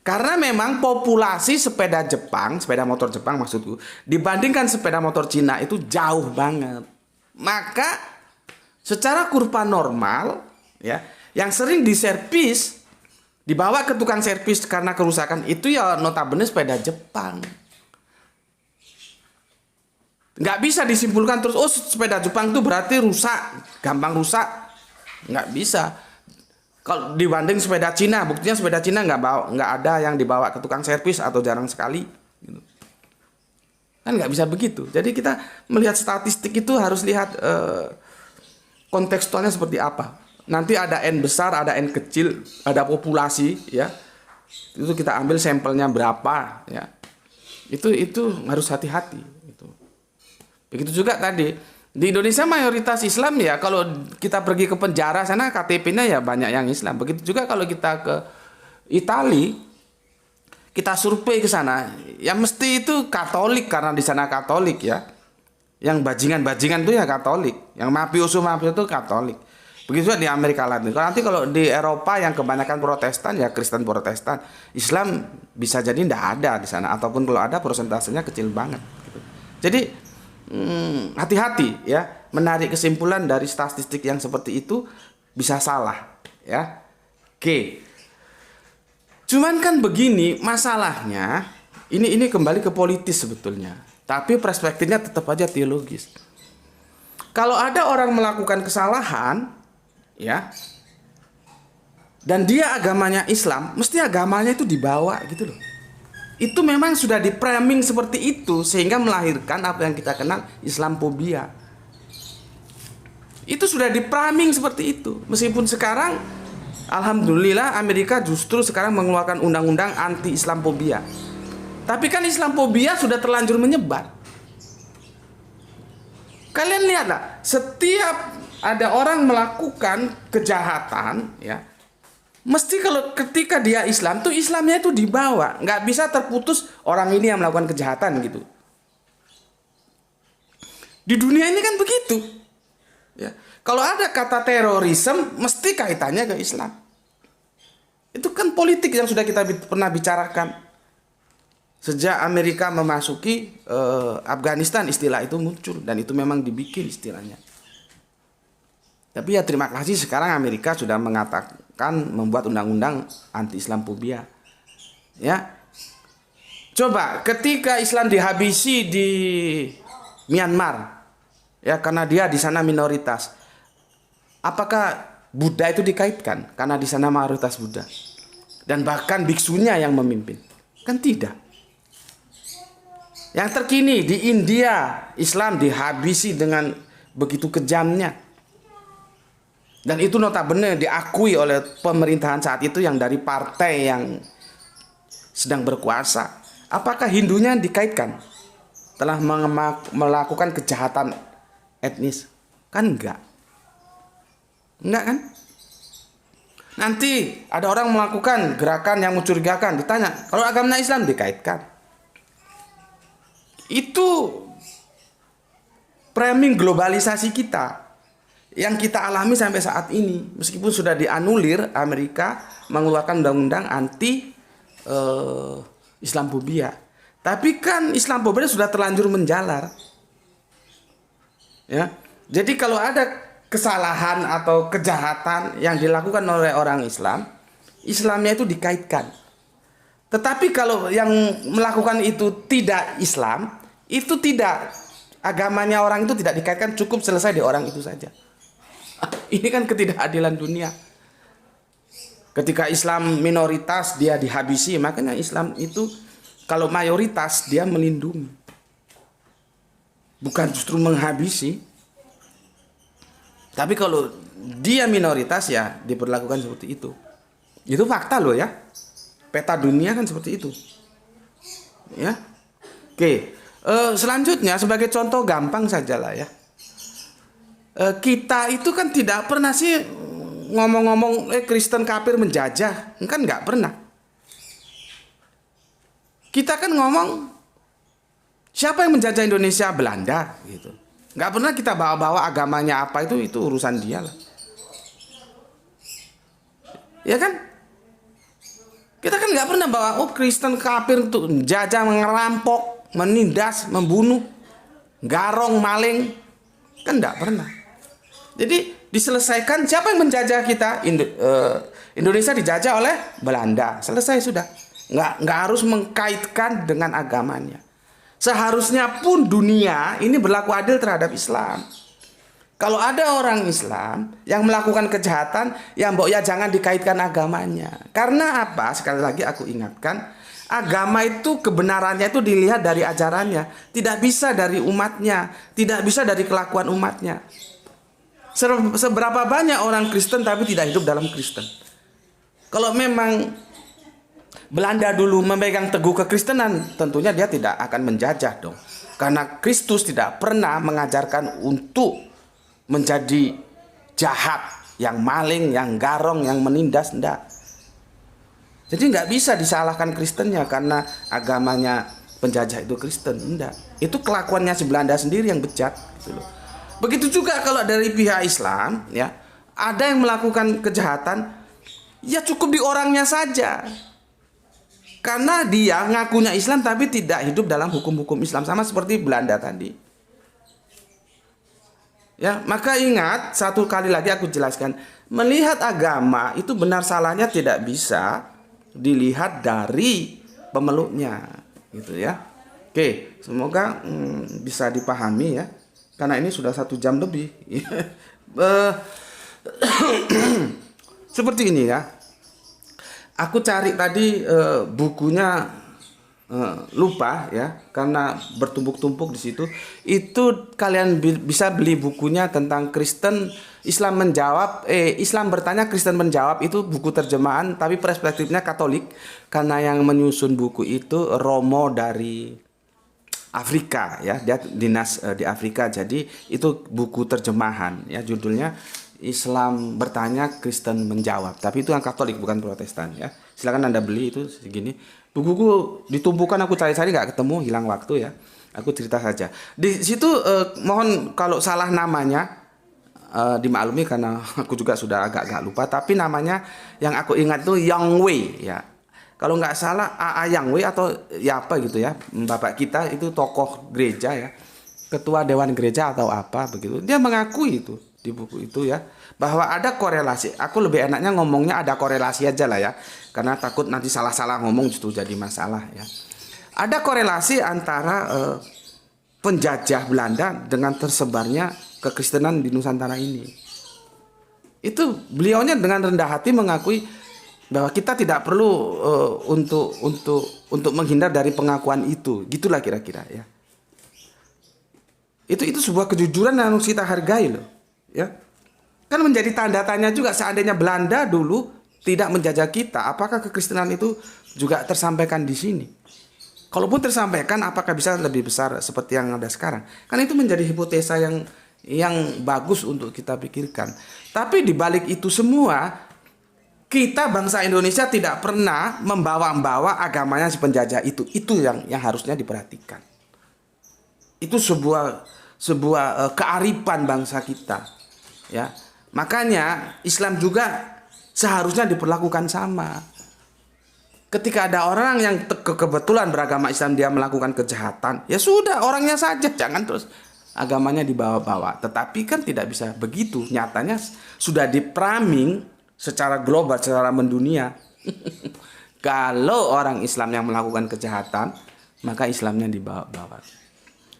Karena memang populasi sepeda Jepang, sepeda motor Jepang maksudku, dibandingkan sepeda motor Cina itu jauh banget. Maka secara kurva normal ya, yang sering diservis dibawa ke tukang servis karena kerusakan itu ya notabene sepeda Jepang. Nggak bisa disimpulkan terus, oh sepeda Jepang itu berarti rusak, gampang rusak. Nggak bisa. Kalau dibanding sepeda Cina, buktinya sepeda Cina nggak ada yang dibawa ke tukang servis atau jarang sekali. Gitu. Kan nggak bisa begitu. Jadi kita melihat statistik itu harus lihat kontekstualnya seperti apa. Nanti ada N besar, ada N kecil, ada populasi ya. Itu kita ambil sampelnya berapa ya. Itu harus hati-hati gitu. Begitu juga tadi di Indonesia mayoritas Islam ya, kalau kita pergi ke penjara sana KTP-nya ya banyak yang Islam. Begitu juga kalau kita ke Italia, kita survei ke sana, ya mesti itu Katolik karena di sana Katolik ya. Yang bajingan-bajingan itu ya Katolik, yang mafioso itu Katolik. Begitu juga di Amerika Latin. Nanti kalau di Eropa yang kebanyakan Protestan ya Kristen Protestan, Islam bisa jadi tidak ada di sana, ataupun kalau ada persentasenya kecil banget. Gitu. Jadi hati-hati ya, menarik kesimpulan dari statistik yang seperti itu bisa salah ya. Oke. Cuman kan begini masalahnya, ini kembali ke politis sebetulnya. Tapi perspektifnya tetap aja teologis. Kalau ada orang melakukan kesalahan ya, dan dia agamanya Islam, mesti agamanya itu dibawa gitu loh. Itu memang sudah di framing seperti itu sehingga melahirkan apa yang kita kenal Islamophobia. Itu sudah di framing seperti itu. Meskipun sekarang alhamdulillah Amerika justru sekarang mengeluarkan undang-undang anti Islamophobia. Tapi kan Islamophobia sudah terlanjur menyebar. Kalian lihatlah, setiap ada orang melakukan kejahatan ya, mesti kalau ketika dia Islam tuh Islamnya itu dibawa, nggak bisa terputus orang ini yang melakukan kejahatan gitu. Di dunia ini kan begitu. Ya. Kalau ada kata terorisme, mesti kaitannya ke Islam. Itu kan politik yang sudah kita pernah bicarakan. Sejak Amerika memasuki Afghanistan istilah itu muncul dan itu memang dibikin istilahnya. Tapi ya terima kasih sekarang Amerika sudah mengatakan membuat undang-undang anti Islamophobia. Ya. Coba ketika Islam dihabisi di Myanmar ya karena dia di sana minoritas. Apakah Buddha itu dikaitkan karena di sana mayoritas Buddha? Dan bahkan biksunya yang memimpin. Kan tidak. Yang terkini di India Islam dihabisi dengan begitu kejamnya. Dan itu notabene diakui oleh pemerintahan saat itu yang dari partai yang sedang berkuasa. Apakah Hindunya dikaitkan telah melakukan kejahatan etnis? Kan enggak. Enggak kan? Nanti ada orang melakukan gerakan yang mencurigakan, ditanya, kalau agama Islam dikaitkan. Itu framing globalisasi kita yang kita alami sampai saat ini, meskipun sudah dianulir Amerika mengeluarkan undang-undang anti Islamophobia, tapi kan Islamophobia sudah terlanjur menjalar. Ya, jadi kalau ada kesalahan atau kejahatan yang dilakukan oleh orang Islam, Islamnya itu dikaitkan. Tetapi kalau yang melakukan itu tidak Islam, itu tidak, agamanya orang itu tidak dikaitkan, cukup selesai di orang itu saja. Ini kan ketidakadilan dunia. Ketika Islam minoritas dia dihabisi, makanya Islam itu kalau mayoritas dia melindungi. Bukan justru menghabisi. Tapi kalau dia minoritas ya diperlakukan seperti itu. Itu fakta loh ya. Peta dunia kan seperti itu. Ya. Oke. Selanjutnya sebagai contoh gampang sajalah ya. Kita itu kan tidak pernah sih ngomong-ngomong Kristen kafir menjajah, kan nggak pernah. Kita kan ngomong siapa yang menjajah Indonesia? Belanda gitu. Nggak pernah kita bawa-bawa agamanya apa, itu urusan dia lah. Ya kan? Kita kan nggak pernah bawa Kristen kafir untuk menjajah, ngerampok, menindas, membunuh, garong, maling, kan nggak pernah. Jadi diselesaikan siapa yang menjajah kita? Indonesia dijajah oleh Belanda. Selesai sudah. Nggak harus mengkaitkan dengan agamanya. Seharusnya pun dunia ini berlaku adil terhadap Islam. Kalau ada orang Islam yang melakukan kejahatan, ya mbok ya jangan dikaitkan agamanya. Karena apa? Sekali lagi aku ingatkan, agama itu kebenarannya itu dilihat dari ajarannya, tidak bisa dari umatnya, tidak bisa dari kelakuan umatnya. Seberapa banyak orang Kristen tapi tidak hidup dalam Kristen. Kalau memang Belanda dulu memegang teguh kekristenan, tentunya dia tidak akan menjajah dong. Karena Kristus tidak pernah mengajarkan untuk menjadi jahat, yang maling, yang garong, yang menindas, enggak. Jadi nggak bisa disalahkan Kristennya karena agamanya penjajah itu Kristen, enggak. Itu kelakuannya si Belanda sendiri yang bejat gitu loh. Begitu juga kalau dari pihak Islam ya, ada yang melakukan kejahatan, ya cukup di orangnya saja. Karena dia ngakunya Islam tapi tidak hidup dalam hukum-hukum Islam, sama seperti Belanda tadi. Ya, maka ingat, satu kali lagi aku jelaskan, melihat agama itu benar salahnya tidak bisa dilihat dari pemeluknya, gitu ya. Oke, semoga bisa dipahami ya, karena ini sudah 1 jam lebih. Seperti ini ya. Aku cari tadi bukunya, lupa ya, karena bertumpuk-tumpuk di situ. Itu kalian bisa beli bukunya tentang Kristen Islam menjawab, Islam bertanya Kristen menjawab, itu buku terjemahan tapi perspektifnya Katolik, karena yang menyusun buku itu Romo dari Afrika ya, dia dinas di Afrika, jadi itu buku terjemahan ya, judulnya Islam bertanya Kristen menjawab, tapi itu yang Katolik bukan Protestan ya. Silakan Anda beli, itu segini. Bukuku ditumpukan, aku cari-cari nggak ketemu, hilang waktu ya. Aku cerita saja. Di situ mohon kalau salah namanya dimaklumi karena aku juga sudah agak lupa, tapi namanya yang aku ingat itu Yang Wei ya. Kalau nggak salah A.A. Yang Wei atau ya apa gitu ya. Bapak kita itu tokoh gereja ya. Ketua Dewan Gereja atau apa begitu. Dia mengakui itu di buku itu ya, bahwa ada korelasi. Aku lebih enaknya ngomongnya ada korelasi aja lah ya, karena takut nanti salah-salah ngomong justru jadi masalah ya. Ada korelasi antara penjajah Belanda dengan tersebarnya kekristenan di Nusantara ini. Itu beliaunya dengan rendah hati mengakui bahwa kita tidak perlu untuk menghindar dari pengakuan itu. Gitulah kira-kira ya. Itu sebuah kejujuran yang harus kita hargai loh. Ya, kan menjadi tanda tanya juga, seandainya Belanda dulu tidak menjajah kita, apakah kekristenan itu juga tersampaikan di sini? Kalaupun tersampaikan, apakah bisa lebih besar seperti yang ada sekarang? Kan itu menjadi hipotesa yang bagus untuk kita pikirkan. Tapi di balik itu semua, kita bangsa Indonesia tidak pernah membawa agamanya si penjajah itu. Itu yang harusnya diperhatikan. Itu sebuah kearifan bangsa kita. Ya, makanya Islam juga seharusnya diperlakukan sama. Ketika ada orang yang kebetulan beragama Islam, dia melakukan kejahatan, ya sudah, orangnya saja, jangan terus agamanya dibawa-bawa. Tetapi kan tidak bisa begitu. Nyatanya sudah dipraming secara global, secara mendunia. Kalau orang Islam yang melakukan kejahatan, maka Islamnya dibawa-bawa.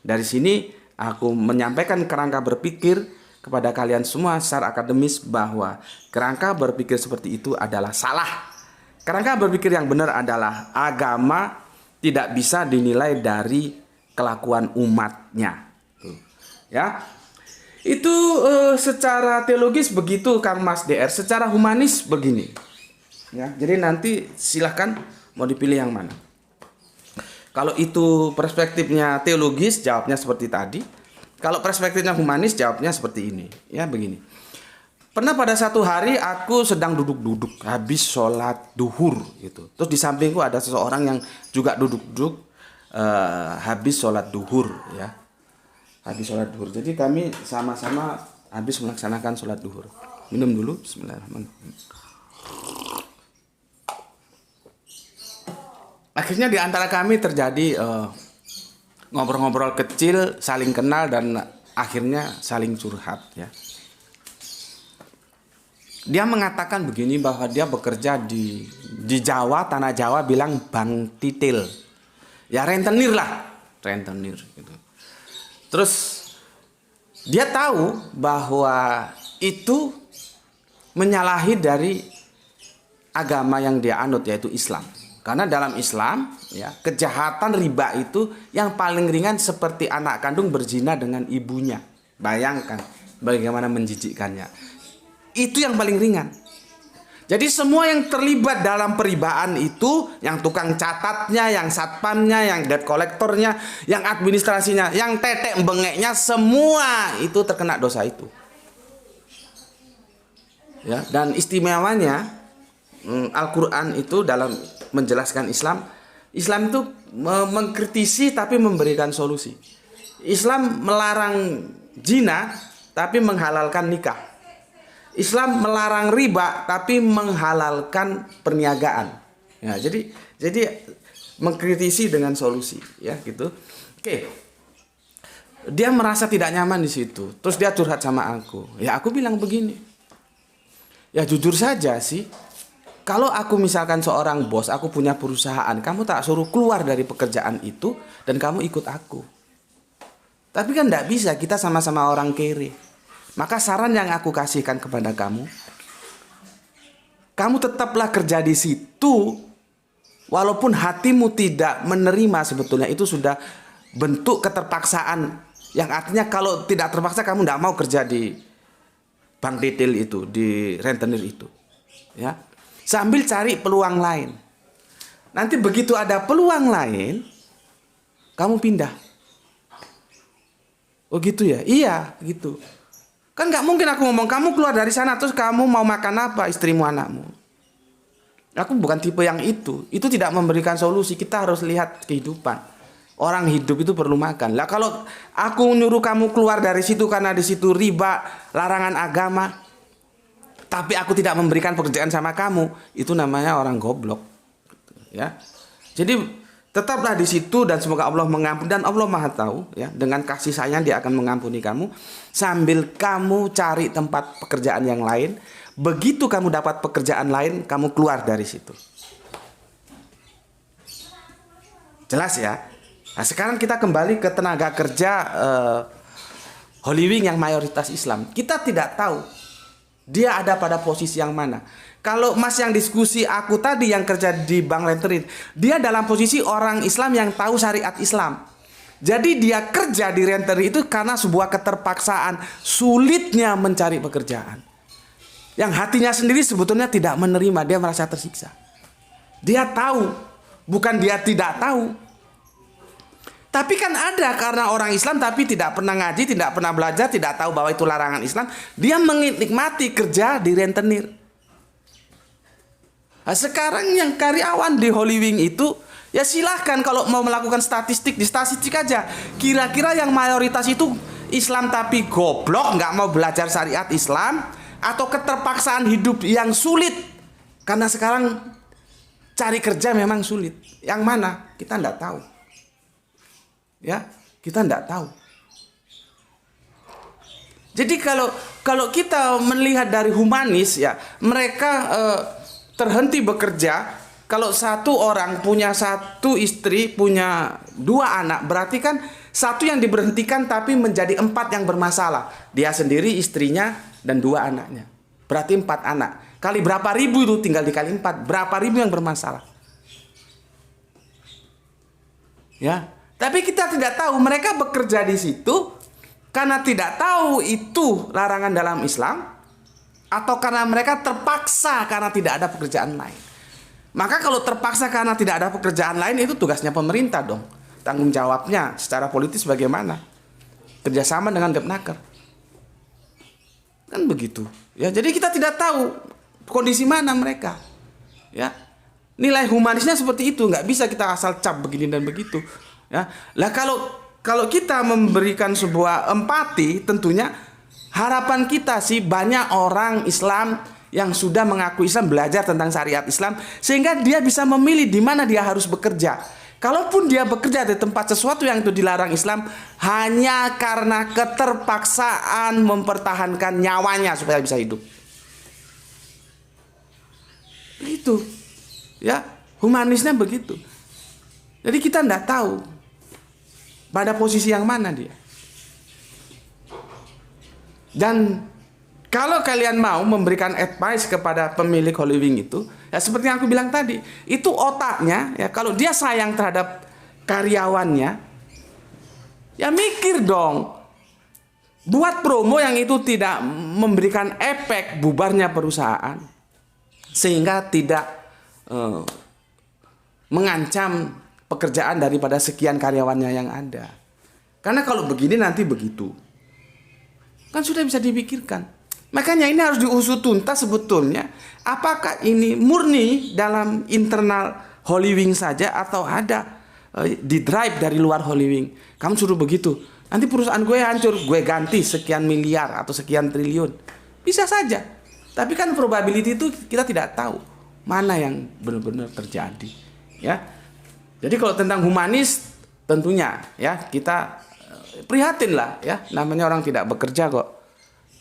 Dari sini aku menyampaikan kerangka berpikir kepada kalian semua secara akademis bahwa kerangka berpikir seperti itu adalah salah. Kerangka berpikir yang benar adalah agama tidak bisa dinilai dari kelakuan umatnya. Ya, itu secara teologis begitu Kang Mas DR. Secara humanis begini. Ya, jadi nanti silahkan mau dipilih yang mana. Kalau itu perspektifnya teologis, jawabnya seperti tadi. Kalau perspektifnya humanis, jawabnya seperti ini. Ya, begini. Pernah pada satu hari aku sedang duduk-duduk habis sholat duhur gitu. Terus di sampingku ada seseorang yang juga duduk-duduk habis sholat duhur ya. Habis sholat duhur. Jadi kami sama-sama habis melaksanakan sholat duhur. Minum dulu. Bismillahirrahmanirrahim. Akhirnya di antara kami terjadi ngobrol-ngobrol kecil, saling kenal, dan akhirnya saling curhat ya. Dia mengatakan begini, bahwa dia bekerja di Jawa, tanah Jawa bilang Bang Titil. Ya rentenir lah, rentenir gitu. Terus dia tahu bahwa itu menyalahi dari agama yang dia anut, yaitu Islam. Karena dalam Islam, ya, kejahatan riba itu yang paling ringan seperti anak kandung berzina dengan ibunya. Bayangkan bagaimana menjijikkannya. Itu yang paling ringan. Jadi semua yang terlibat dalam peribaan itu, yang tukang catatnya, yang satpamnya, yang debt collectornya, yang administrasinya, yang tetek bengeknya, semua itu terkena dosa itu. Ya, dan istimewanya Al-Quran itu dalam menjelaskan Islam itu mengkritisi tapi memberikan solusi. Islam melarang zina tapi menghalalkan nikah. Islam melarang riba tapi menghalalkan perniagaan. Ya, jadi mengkritisi dengan solusi, ya gitu. Oke. dia merasa tidak nyaman di situ. Terus dia curhat sama aku. Ya aku bilang begini. Ya jujur saja sih. Kalau aku misalkan seorang bos, aku punya perusahaan, kamu tak suruh keluar dari pekerjaan itu dan kamu ikut aku. Tapi kan tidak bisa, kita sama-sama orang kere. Maka saran yang aku kasihkan kepada kamu, kamu tetaplah kerja di situ, walaupun hatimu tidak menerima sebetulnya itu sudah bentuk keterpaksaan. Yang artinya kalau tidak terpaksa kamu tidak mau kerja di bank detail itu, di rentenir itu. Ya. Sambil cari peluang lain. Nanti begitu ada peluang lain, kamu pindah. Oh gitu ya? Iya gitu. Kan gak mungkin aku ngomong kamu keluar dari sana terus kamu mau makan apa istrimu anakmu. Aku bukan tipe yang itu. Itu tidak memberikan solusi. Kita harus lihat kehidupan. Orang hidup itu perlu makan. Lah kalau aku nyuruh kamu keluar dari situ karena di situ riba, larangan agama, tapi aku tidak memberikan pekerjaan sama kamu, itu namanya orang goblok. Ya. Jadi tetaplah di situ dan semoga Allah mengampuni, dan Allah Maha tahu ya, dengan kasih sayang Dia akan mengampuni kamu sambil kamu cari tempat pekerjaan yang lain. Begitu kamu dapat pekerjaan lain, kamu keluar dari situ. Jelas ya? Nah, sekarang kita kembali ke tenaga kerja Holy Wing yang mayoritas Islam. Kita tidak tahu dia ada pada posisi yang mana. Kalau Mas yang diskusi aku tadi yang kerja di Bank Rentenir, dia dalam posisi orang Islam yang tahu syariat Islam. Jadi dia kerja di rentenir itu karena sebuah keterpaksaan, sulitnya mencari pekerjaan. Yang hatinya sendiri sebetulnya tidak menerima, dia merasa tersiksa. Dia tahu, bukan dia tidak tahu. Tapi kan ada karena orang Islam tapi tidak pernah ngaji, tidak pernah belajar, tidak tahu bahwa itu larangan Islam, dia menikmati kerja di rentenir. Nah, sekarang yang karyawan di Holy Wing itu, ya silahkan kalau mau melakukan statistik, di statistik aja. Kira-kira yang mayoritas itu Islam tapi goblok, nggak mau belajar syariat Islam, atau keterpaksaan hidup yang sulit. Karena sekarang cari kerja memang sulit. Yang mana? Kita nggak tahu. Ya, kita tidak tahu. Jadi kalau kita melihat dari humanis ya, mereka terhenti bekerja. Kalau satu orang punya satu istri, punya 2 anak, berarti kan satu yang diberhentikan tapi menjadi 4 yang bermasalah. Dia sendiri, istrinya, dan 2 anaknya. Berarti 4 anak. Kali berapa ribu itu, tinggal dikali 4. Berapa ribu yang bermasalah. Ya. Tapi kita tidak tahu mereka bekerja di situ karena tidak tahu itu larangan dalam Islam, atau karena mereka terpaksa karena tidak ada pekerjaan lain. Maka kalau terpaksa karena tidak ada pekerjaan lain, itu tugasnya pemerintah dong. Tanggung jawabnya secara politis bagaimana? Kerjasama dengan Depnaker. Kan begitu. Ya, jadi kita tidak tahu kondisi mana mereka. Ya. Nilai humanisnya seperti itu, nggak bisa kita asal cap begini dan begitu. Ya, lah kalau kita memberikan sebuah empati, tentunya harapan kita sih banyak orang Islam yang sudah mengaku Islam, belajar tentang syariat Islam, sehingga dia bisa memilih di mana dia harus bekerja. Kalaupun dia bekerja di tempat sesuatu yang itu dilarang Islam, hanya karena keterpaksaan mempertahankan nyawanya supaya bisa hidup. Begitu, ya, humanisnya begitu. Jadi kita tidak tahu pada posisi yang mana dia. Dan kalau kalian mau memberikan advice kepada pemilik Holy Wing itu, ya seperti yang aku bilang tadi, itu otaknya, ya kalau dia sayang terhadap karyawannya, ya mikir dong. Buat promo yang itu tidak memberikan efek bubarnya perusahaan, sehingga tidak mengancam pekerjaan daripada sekian karyawannya yang ada. Karena kalau begini nanti begitu. Kan sudah bisa dipikirkan. Makanya ini harus diusut tuntas sebetulnya. Apakah ini murni dalam internal Holy Wing saja, atau ada di drive dari luar Holy Wing. Kamu suruh begitu, nanti perusahaan gue hancur, gue ganti sekian miliar atau sekian triliun. Bisa saja. Tapi kan probability itu kita tidak tahu mana yang benar-benar terjadi. Ya. Jadi kalau tentang humanis, tentunya ya kita prihatin lah ya, namanya orang tidak bekerja kok.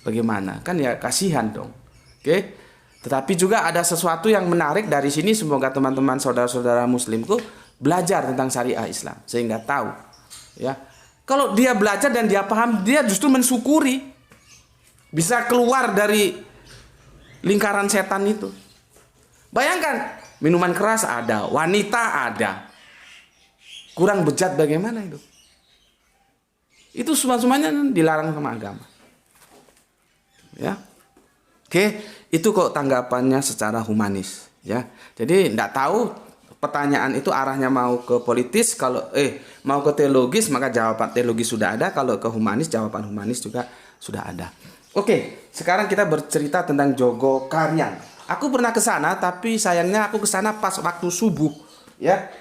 Bagaimana? Kan ya kasihan dong. Oke. Tetapi juga ada sesuatu yang menarik dari sini, semoga teman-teman saudara-saudara muslimku belajar tentang syariah Islam sehingga tahu ya. Kalau dia belajar dan dia paham, dia justru mensyukuri bisa keluar dari lingkaran setan itu. Bayangkan, minuman keras ada, wanita ada. Kurang bejat bagaimana itu? Itu semuanya dilarang sama agama. Ya. Oke, itu kok tanggapannya secara humanis, ya. Jadi tidak tahu pertanyaan itu arahnya mau ke politis, kalau mau ke teologis maka jawaban teologis sudah ada, kalau ke humanis jawaban humanis juga sudah ada. Oke, sekarang kita bercerita tentang Jogokarian. Aku pernah ke sana, tapi sayangnya aku ke sana pas waktu subuh, ya.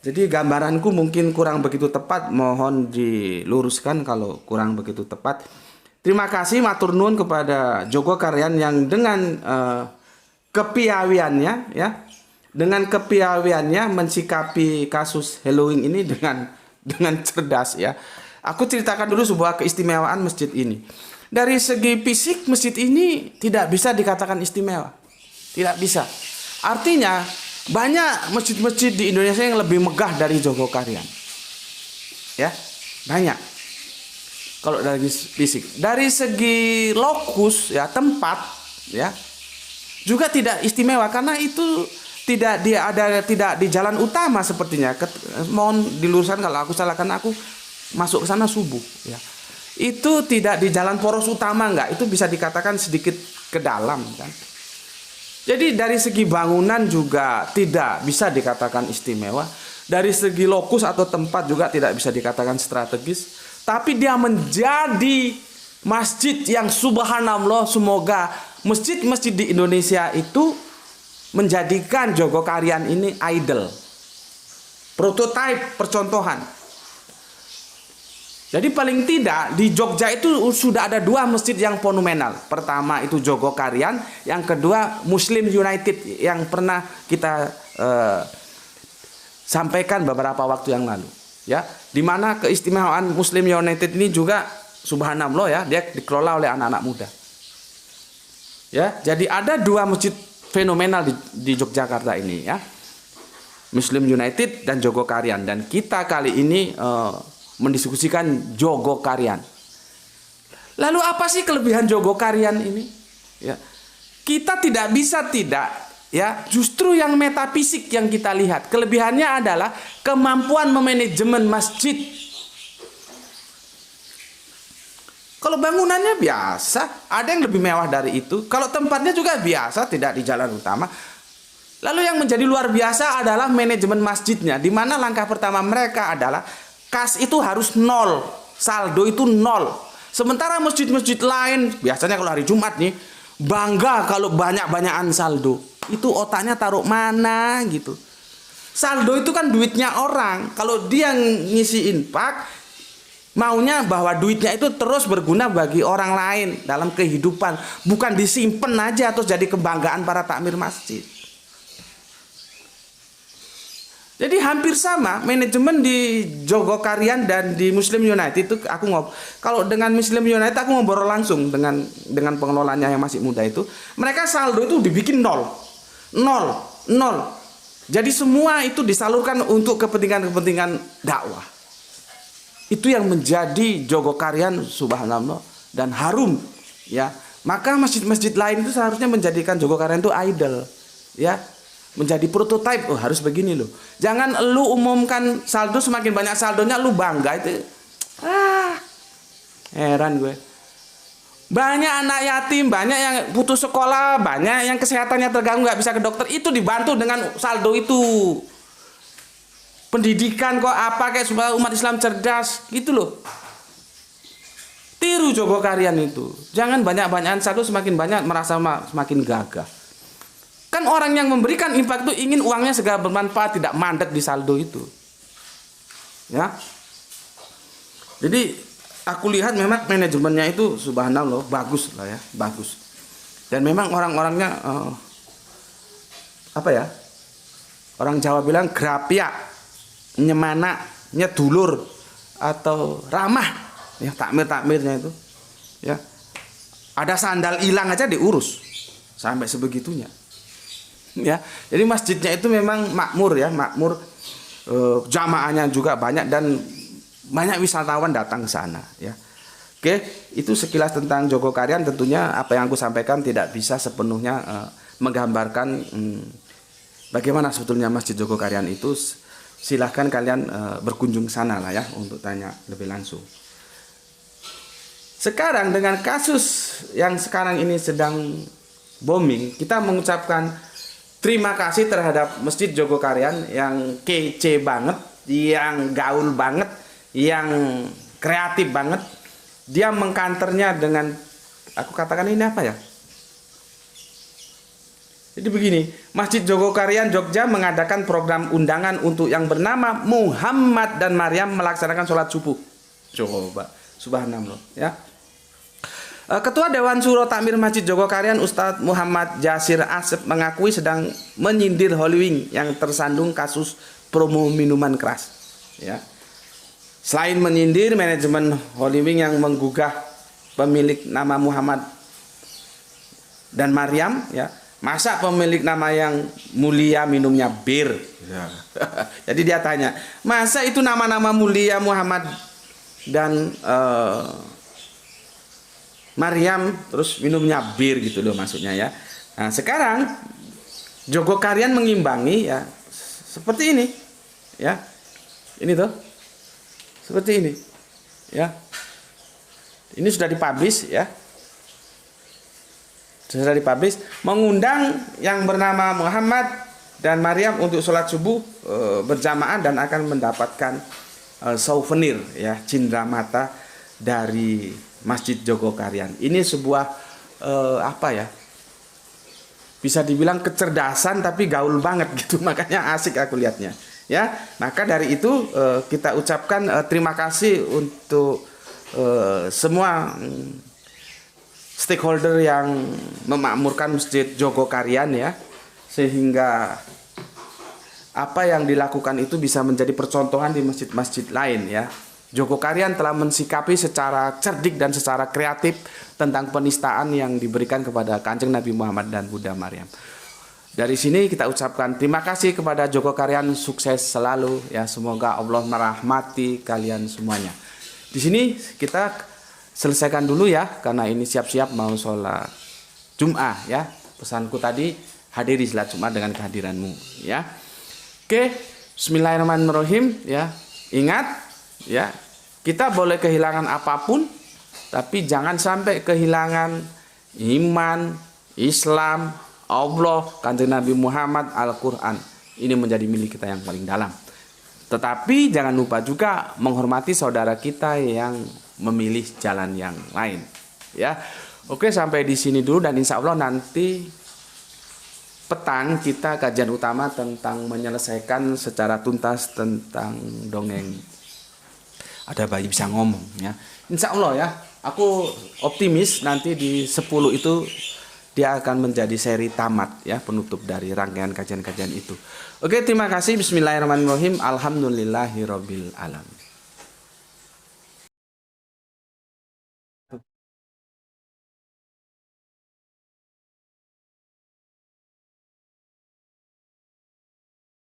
Jadi gambaranku mungkin kurang begitu tepat, mohon diluruskan kalau kurang begitu tepat. Terima kasih matur nuwun kepada Jogokarian yang dengan kepiawiannya ya, dengan kepiawiannya mensikapi kasus Halloween ini dengan cerdas ya. Aku ceritakan dulu sebuah keistimewaan masjid ini. Dari segi fisik masjid ini tidak bisa dikatakan istimewa. Tidak bisa. Artinya banyak masjid-masjid di Indonesia yang lebih megah dari Jogokarian. Ya, banyak. Kalau dari fisik, dari segi lokus ya, tempat ya, juga tidak istimewa karena itu tidak di jalan utama sepertinya. Mohon diluruskan kalau aku salah, karena aku masuk ke sana subuh ya. Itu tidak di jalan poros utama, enggak, itu bisa dikatakan sedikit ke dalam kan. Jadi dari segi bangunan juga tidak bisa dikatakan istimewa. Dari segi lokus atau tempat juga tidak bisa dikatakan strategis. Tapi dia menjadi masjid yang subhanallah, semoga masjid-masjid di Indonesia itu menjadikan Jogokarian ini idol, prototipe, percontohan. Jadi paling tidak di Jogja itu sudah ada dua masjid yang fenomenal. Pertama itu Jogokarian, yang kedua Muslim United yang pernah kita sampaikan beberapa waktu yang lalu. Ya, di mana keistimewaan Muslim United ini juga subhanallah ya, dia dikelola oleh anak-anak muda. Ya, jadi ada dua masjid fenomenal di Yogyakarta ini ya. Muslim United dan Jogokarian, dan kita kali ini mendiskusikan Jogokarian. Lalu apa sih kelebihan Jogokarian ini? Ya. Kita tidak bisa ya, justru yang metafisik yang kita lihat. Kelebihannya adalah kemampuan memanajemen masjid. Kalau bangunannya biasa, ada yang lebih mewah dari itu. Kalau tempatnya juga biasa, tidak di jalan utama. Lalu yang menjadi luar biasa adalah manajemen masjidnya, di mana langkah pertama mereka adalah kas itu harus nol, saldo itu nol. Sementara masjid-masjid lain, biasanya kalau hari Jumat nih, bangga kalau banyak-banyakan saldo. Itu otaknya taruh mana gitu. Saldo itu kan duitnya orang. Kalau dia ngisi infak, maunya bahwa duitnya itu terus berguna bagi orang lain dalam kehidupan, bukan disimpan aja terus jadi kebanggaan para takmir masjid. Jadi hampir sama manajemen di Jogokarian dan di Muslim United itu. Kalau dengan Muslim United aku ngobrol langsung dengan pengelolanya yang masih muda itu. Mereka saldo itu dibikin nol. Jadi semua itu disalurkan untuk kepentingan dakwah. Itu yang menjadi Jogokarian subhanallah dan harum ya. Maka masjid-masjid lain itu seharusnya menjadikan Jogokarian itu idol ya. Menjadi prototipe, oh harus begini loh. Jangan lu umumkan saldo, semakin banyak saldonya lu bangga itu. Heran gue. Banyak anak yatim, banyak yang putus sekolah, banyak yang kesehatannya terganggu nggak bisa ke dokter, itu dibantu dengan saldo itu. Pendidikan kok apa kayak supaya umat Islam cerdas gitu loh. Tiru Jogokarian itu. Jangan banyak-banyakan saldo, semakin banyak merasa semakin gagah. Kan orang yang memberikan infak itu ingin uangnya segera bermanfaat, tidak mandek di saldo itu. Ya. Jadi aku lihat memang manajemennya itu subhanallah bagus lah ya, bagus. Dan memang orang-orangnya apa ya? Orang Jawa bilang grapia, nyemana, nyedulur, atau ramah, ya takmir-takmirnya itu, ya. Ada sandal hilang aja diurus sampai sebegitunya. Ya, jadi masjidnya itu memang makmur ya, makmur, jamaahnya juga banyak dan banyak wisatawan datang ke sana ya. Oke, itu sekilas tentang Jogokarian. Tentunya apa yang aku sampaikan tidak bisa sepenuhnya menggambarkan bagaimana sebetulnya Masjid Jogokarian itu. Silahkan kalian berkunjung sana lah ya untuk tanya lebih langsung. Sekarang dengan kasus yang sekarang ini sedang booming, kita mengucapkan terima kasih terhadap Masjid Jogokarian yang kece banget, yang gaul banget, yang kreatif banget. Dia mengkanternya dengan, aku katakan ini apa ya? Jadi begini, Masjid Jogokarian Jogja mengadakan program undangan untuk yang bernama Muhammad dan Maryam melaksanakan sholat subuh. Coba, subhanallah ya. Ketua Dewan Syuro Takmir Masjid Jogokarian Ustadz Muhammad Jasir Asep mengakui sedang menyindir Holywing yang tersandung kasus promo minuman keras. Ya. Selain menyindir manajemen Holywing yang menggugah pemilik nama Muhammad dan Maryam, ya, masa pemilik nama yang mulia minumnya bir? Ya. Jadi dia tanya, masa itu nama-nama mulia Muhammad dan Maryam terus minumnya bir gitu loh maksudnya ya. Nah sekarang Jogokarian mengimbangi ya seperti ini ya, ini tuh seperti ini ya, ini sudah dipublish ya, sudah dipublish, mengundang yang bernama Muhammad dan Maryam untuk sholat subuh berjamaah dan akan mendapatkan souvenir ya, cindera mata dari Masjid Jogokarian. Ini sebuah apa ya? Bisa dibilang kecerdasan tapi gaul banget gitu. Makanya asik aku lihatnya. Ya, maka dari itu kita ucapkan terima kasih untuk semua stakeholder yang memakmurkan Masjid Jogokarian ya, sehingga apa yang dilakukan itu bisa menjadi percontohan di masjid-masjid lain ya. Jogokarian telah mensikapi secara cerdik dan secara kreatif tentang penistaan yang diberikan kepada Kanjeng Nabi Muhammad dan Bunda Maryam. Dari sini kita ucapkan terima kasih kepada Jogokarian, sukses selalu ya, semoga Allah merahmati kalian semuanya. Di sini kita selesaikan dulu ya, karena ini siap-siap mau sholat Jum'ah ya. Pesanku tadi, hadiri sholat Jum'ah dengan kehadiranmu ya. Oke, bismillahirrahmanirrahim ya. Ingat ya, kita boleh kehilangan apapun, tapi jangan sampai kehilangan iman, Islam, Allah, Kanjeng Nabi Muhammad, Al-Quran. Ini menjadi milik kita yang paling dalam. Tetapi jangan lupa juga menghormati saudara kita yang memilih jalan yang lain. Ya, oke, sampai di sini dulu, dan insya Allah nanti petang kita kajian utama tentang menyelesaikan secara tuntas tentang dongeng Ada Bayi Bisa Ngomong ya. Insya Allah ya, aku optimis nanti di 10 itu dia akan menjadi seri tamat ya, penutup dari rangkaian kajian-kajian itu. Oke, terima kasih. Bismillahirrahmanirrahim. Alhamdulillahirabbil alamin.